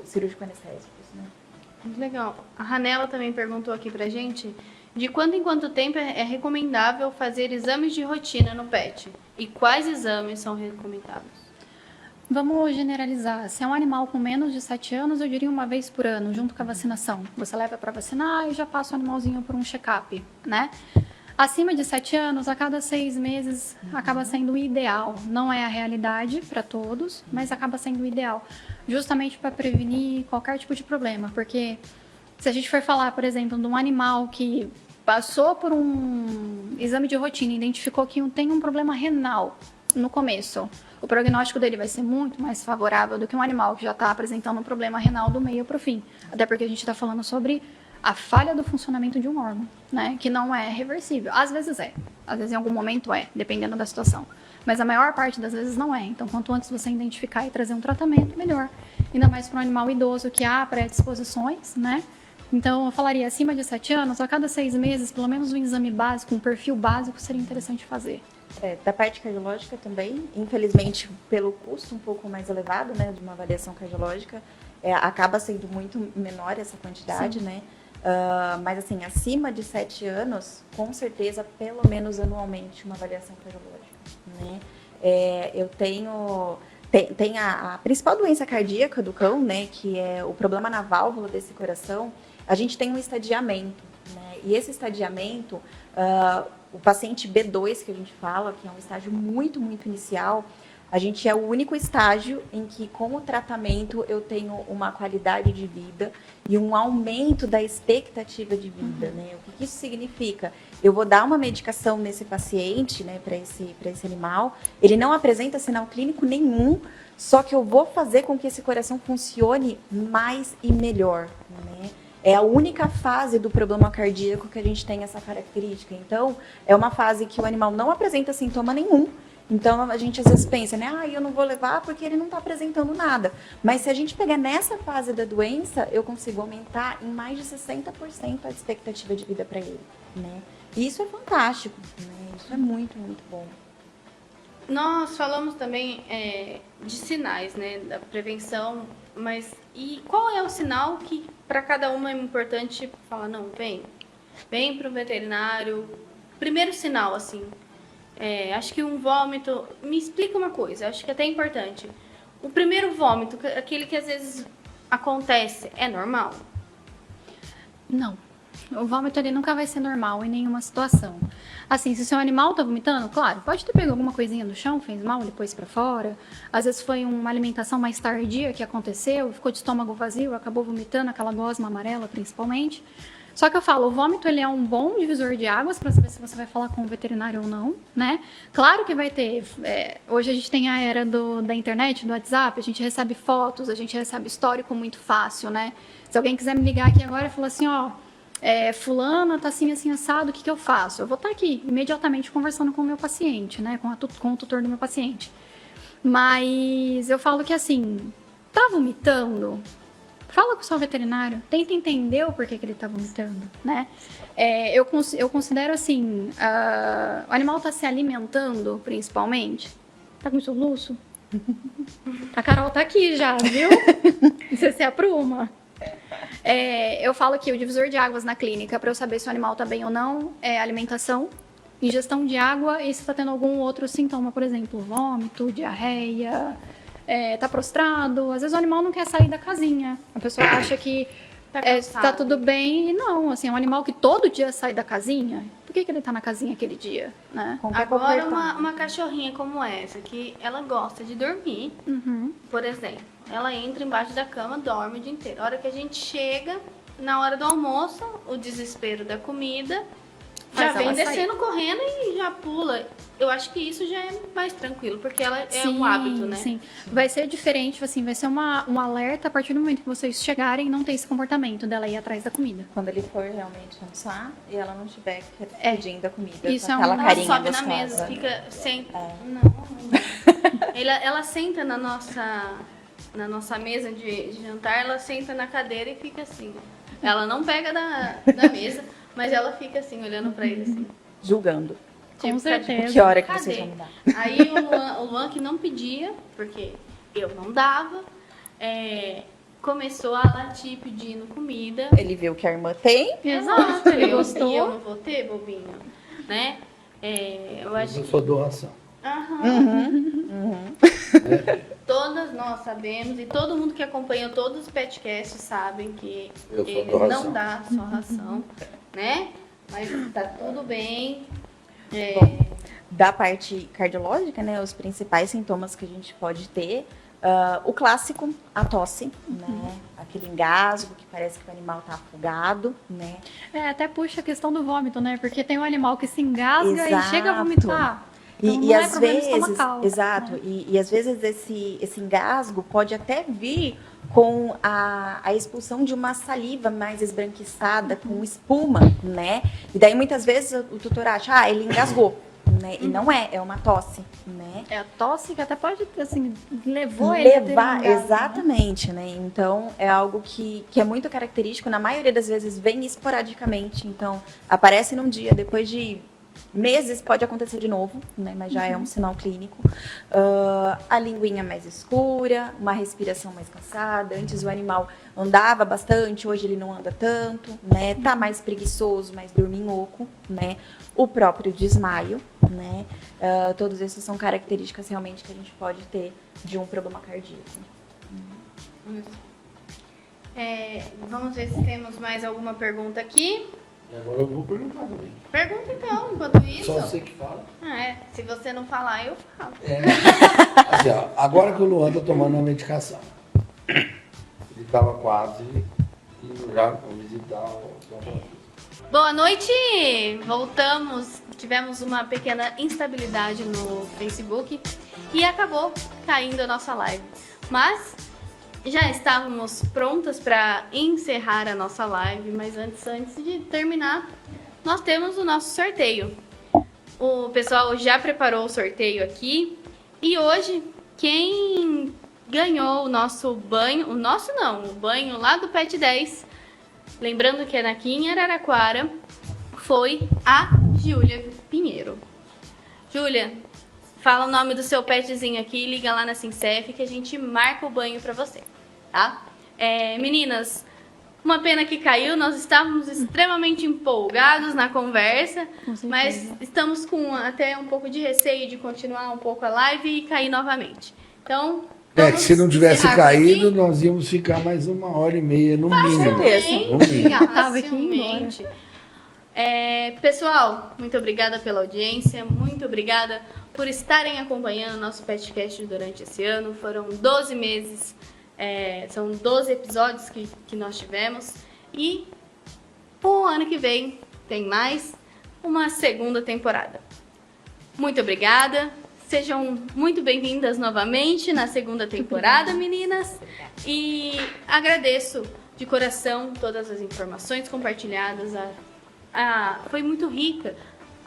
cirúrgico-anestésicos. Né? Muito legal. A Ranela também perguntou aqui pra gente de quanto em quanto tempo é recomendável fazer exames de rotina no pet e quais exames são recomendados? Vamos generalizar. Se é um animal com menos de 7 anos, eu diria uma vez por ano, junto com a vacinação. Você leva para vacinar e já passa o animalzinho por um check-up, né? Acima de 7 anos, a cada 6 meses, acaba sendo o ideal. Não é a realidade para todos, mas acaba sendo o ideal. Justamente para prevenir qualquer tipo de problema. Porque se a gente for falar, por exemplo, de um animal que passou por um exame de rotina e identificou que tem um problema renal no começo, o prognóstico dele vai ser muito mais favorável do que um animal que já está apresentando um problema renal do meio para o fim. Até porque a gente está falando sobre a falha do funcionamento de um órgão, né? Que não é reversível. Às vezes em algum momento dependendo da situação. Mas a maior parte das vezes não é. Então, quanto antes você identificar e trazer um tratamento, melhor. Ainda mais para um animal idoso que há predisposições, né? Então, eu falaria, acima de 7 anos, a cada 6 meses, pelo menos um exame básico, um perfil básico, seria interessante fazer. Da parte cardiológica também, infelizmente, pelo custo um pouco mais elevado, né, de uma avaliação cardiológica, acaba sendo muito menor essa quantidade, né? Mas, assim, acima de 7 anos, com certeza, pelo menos anualmente, uma avaliação cardiológica, né? Eu tenho... Tem a principal doença cardíaca do cão, né, que é o problema na válvula desse coração, a gente tem um estadiamento, né? E esse estadiamento, o paciente B2, que a gente fala, que é um estágio muito, muito inicial, A gente é o único estágio em que, com o tratamento, eu tenho uma qualidade de vida e um aumento da expectativa de vida, né? O que isso significa? Eu vou dar uma medicação nesse paciente, né, para esse animal, ele não apresenta sinal clínico nenhum, só que eu vou fazer com que esse coração funcione mais e melhor, né? É a única fase do problema cardíaco que a gente tem essa característica. Então, é uma fase que o animal não apresenta sintoma nenhum. Então, a gente às vezes pensa, né? Eu não vou levar porque ele não está apresentando nada. Mas se a gente pegar nessa fase da doença, eu consigo aumentar em mais de 60% a expectativa de vida para ele, né? E isso é fantástico, né? Isso é muito, muito bom. Nós falamos também de sinais, né, da prevenção, mas e qual é o sinal que para cada uma é importante falar, não, vem para o veterinário. Primeiro sinal, assim, acho que um vômito, me explica uma coisa, acho que é até importante. O primeiro vômito, aquele que às vezes acontece, é normal? Não. O vômito ele nunca vai ser normal em nenhuma situação. Assim, se o seu animal tá vomitando, claro, pode ter pego alguma coisinha no chão, fez mal, ele pôs pra fora. Às vezes foi uma alimentação mais tardia que aconteceu, ficou de estômago vazio, acabou vomitando, aquela gosma amarela principalmente. Só que eu falo, o vômito ele é um bom divisor de águas para saber se você vai falar com o veterinário ou não, né? Claro que vai ter, hoje a gente tem a era da internet, do WhatsApp, a gente recebe fotos, a gente recebe histórico muito fácil, né? Se alguém quiser me ligar aqui agora e falar assim, fulana tá assim, assim, assado, o que eu faço? Eu vou estar aqui, imediatamente, conversando com o meu paciente, né? Com o tutor do meu paciente. Mas eu falo que, assim, tá vomitando? Fala com o seu veterinário, tenta entender o porquê que ele tá vomitando, né? Eu considero, assim, o animal tá se alimentando, principalmente. Tá com soluço? A Carol tá aqui já, viu? Você se apruma. Eu falo que o divisor de águas na clínica, para eu saber se o animal está bem ou não, é alimentação, ingestão de água e se está tendo algum outro sintoma, por exemplo, vômito, diarreia, tá prostrado. Às vezes o animal não quer sair da casinha. A pessoa acha que tá tudo bem e não. Assim, é um animal que todo dia sai da casinha. Por que ele tá na casinha aquele dia, né? Agora, uma cachorrinha como essa, que ela gosta de dormir, por exemplo. Ela entra embaixo da cama, dorme o dia inteiro. A hora que a gente chega, na hora do almoço, o desespero da comida, já vem descendo, correndo e já pula. Eu acho que isso já é mais tranquilo, porque ela é um hábito, né? Sim, vai ser diferente, assim, vai ser um alerta a partir do momento que vocês chegarem e não ter esse comportamento dela ir atrás da comida. Quando ele for realmente almoçar e ela não estiver pedindo a comida, isso com aquela carinha ela sobe gostosa. na mesa, fica Não. Ela senta na nossa mesa de jantar, ela senta na cadeira e fica assim. Ela não pega da mesa, mas ela fica assim, olhando pra ele assim. Julgando. Com certeza. Que hora que vocês vão me dar? Aí o Luan que não pedia, porque eu não dava, começou a latir pedindo comida. Ele viu que a irmã tem. Exato, ele gostou. E eu não vou ter, bobinho, né? Eu acho Eu sou doação. Todas nós sabemos e todo mundo que acompanha todos os petcasts sabem que Eu sou ele doação. não dá só ração, né? Mas tá tudo bem. Bom, da parte cardiológica, né, os principais sintomas que a gente pode ter, o clássico, a tosse, né, aquele engasgo que parece que o animal tá afogado, né. Até puxa a questão do vômito, né? Porque tem um animal que se engasga Exato. e chega a vomitar. Então, E não às problema vezes, estomacal, exato, né? e às vezes esse engasgo pode até vir com a expulsão de uma saliva mais esbranquiçada, com espuma, né? E daí muitas vezes o tutor acha, ele engasgou, né? E não é uma tosse, né? É a tosse que até pode, assim, levou ele a ter um engasgo, né? Exatamente, né? Então, é algo que é muito característico, na maioria das vezes vem esporadicamente, então aparece num dia, depois de meses pode acontecer de novo, né? Mas já é um sinal clínico. A linguinha mais escura, uma respiração mais cansada. Antes o animal andava bastante, hoje ele não anda tanto, né? Tá mais preguiçoso, mais dorminhoco, né? O próprio desmaio, né? Todos esses são características realmente que a gente pode ter de um problema cardíaco. Vamos ver se temos mais alguma pergunta aqui. E agora eu vou perguntar também. Pergunta então, enquanto isso. só você que fala. Se você não falar, eu falo. Assim, ó, agora que o Luan tá tomando uma medicação, ele tava quase indo já visitar o Boa noite! Voltamos. Tivemos uma pequena instabilidade no Facebook e acabou caindo a nossa live. Mas já estávamos prontas para encerrar a nossa live, mas antes de terminar, nós temos o nosso sorteio. O pessoal já preparou o sorteio aqui e hoje quem ganhou o nosso banho, o banho lá do Pet 10, lembrando que é aqui em Araraquara, foi a Júlia Pinheiro. Júlia, fala o nome do seu petzinho aqui, liga lá na Sincef que a gente marca o banho pra você, tá? Meninas, uma pena que caiu, nós estávamos extremamente empolgados na conversa, mas estamos com até um pouco de receio de continuar um pouco a live e cair novamente. Então, que se não tivesse caído, nós íamos ficar mais 1h30 no mínimo. Facilmente. Pessoal, muito obrigada pela audiência, muito obrigada por estarem acompanhando o nosso Petcast durante esse ano. Foram 12 meses, são 12 episódios que nós tivemos e o ano que vem tem mais uma segunda temporada. Muito obrigada, sejam muito bem-vindas novamente na segunda temporada, meninas, e agradeço de coração todas as informações compartilhadas. Foi muito rica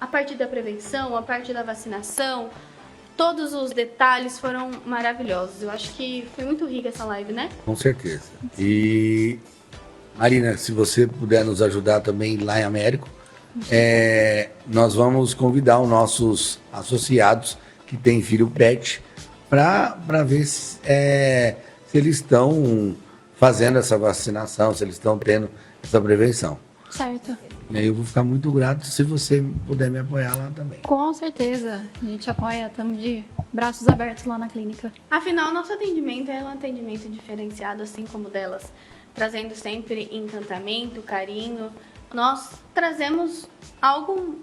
a parte da prevenção, a parte da vacinação, todos os detalhes foram maravilhosos. Eu acho que foi muito rica essa live, né? Com certeza. E, Marina, se você puder nos ajudar também lá em Américo, nós vamos convidar os nossos associados que têm filho pet para ver se eles estão fazendo essa vacinação, se eles estão tendo essa prevenção. Certo. E aí eu vou ficar muito grato se você puder me apoiar lá também. Com certeza. A gente apoia, estamos de braços abertos lá na clínica. Afinal, nosso atendimento é um atendimento diferenciado, assim como o delas. Trazendo sempre encantamento, carinho. Nós trazemos algo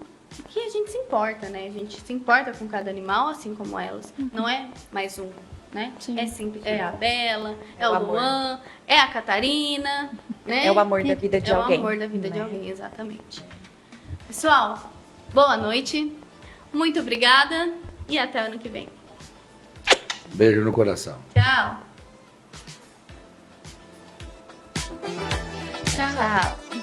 que a gente se importa, né? A gente se importa com cada animal, assim como elas. Não é mais um, né? Sim. É a Bela, é o Luan, é a Catarina, né? É o amor da vida de alguém. É o amor da vida de alguém, exatamente. Pessoal, boa noite, muito obrigada e até ano que vem. Beijo no coração. Tchau. Tchau. Tchau.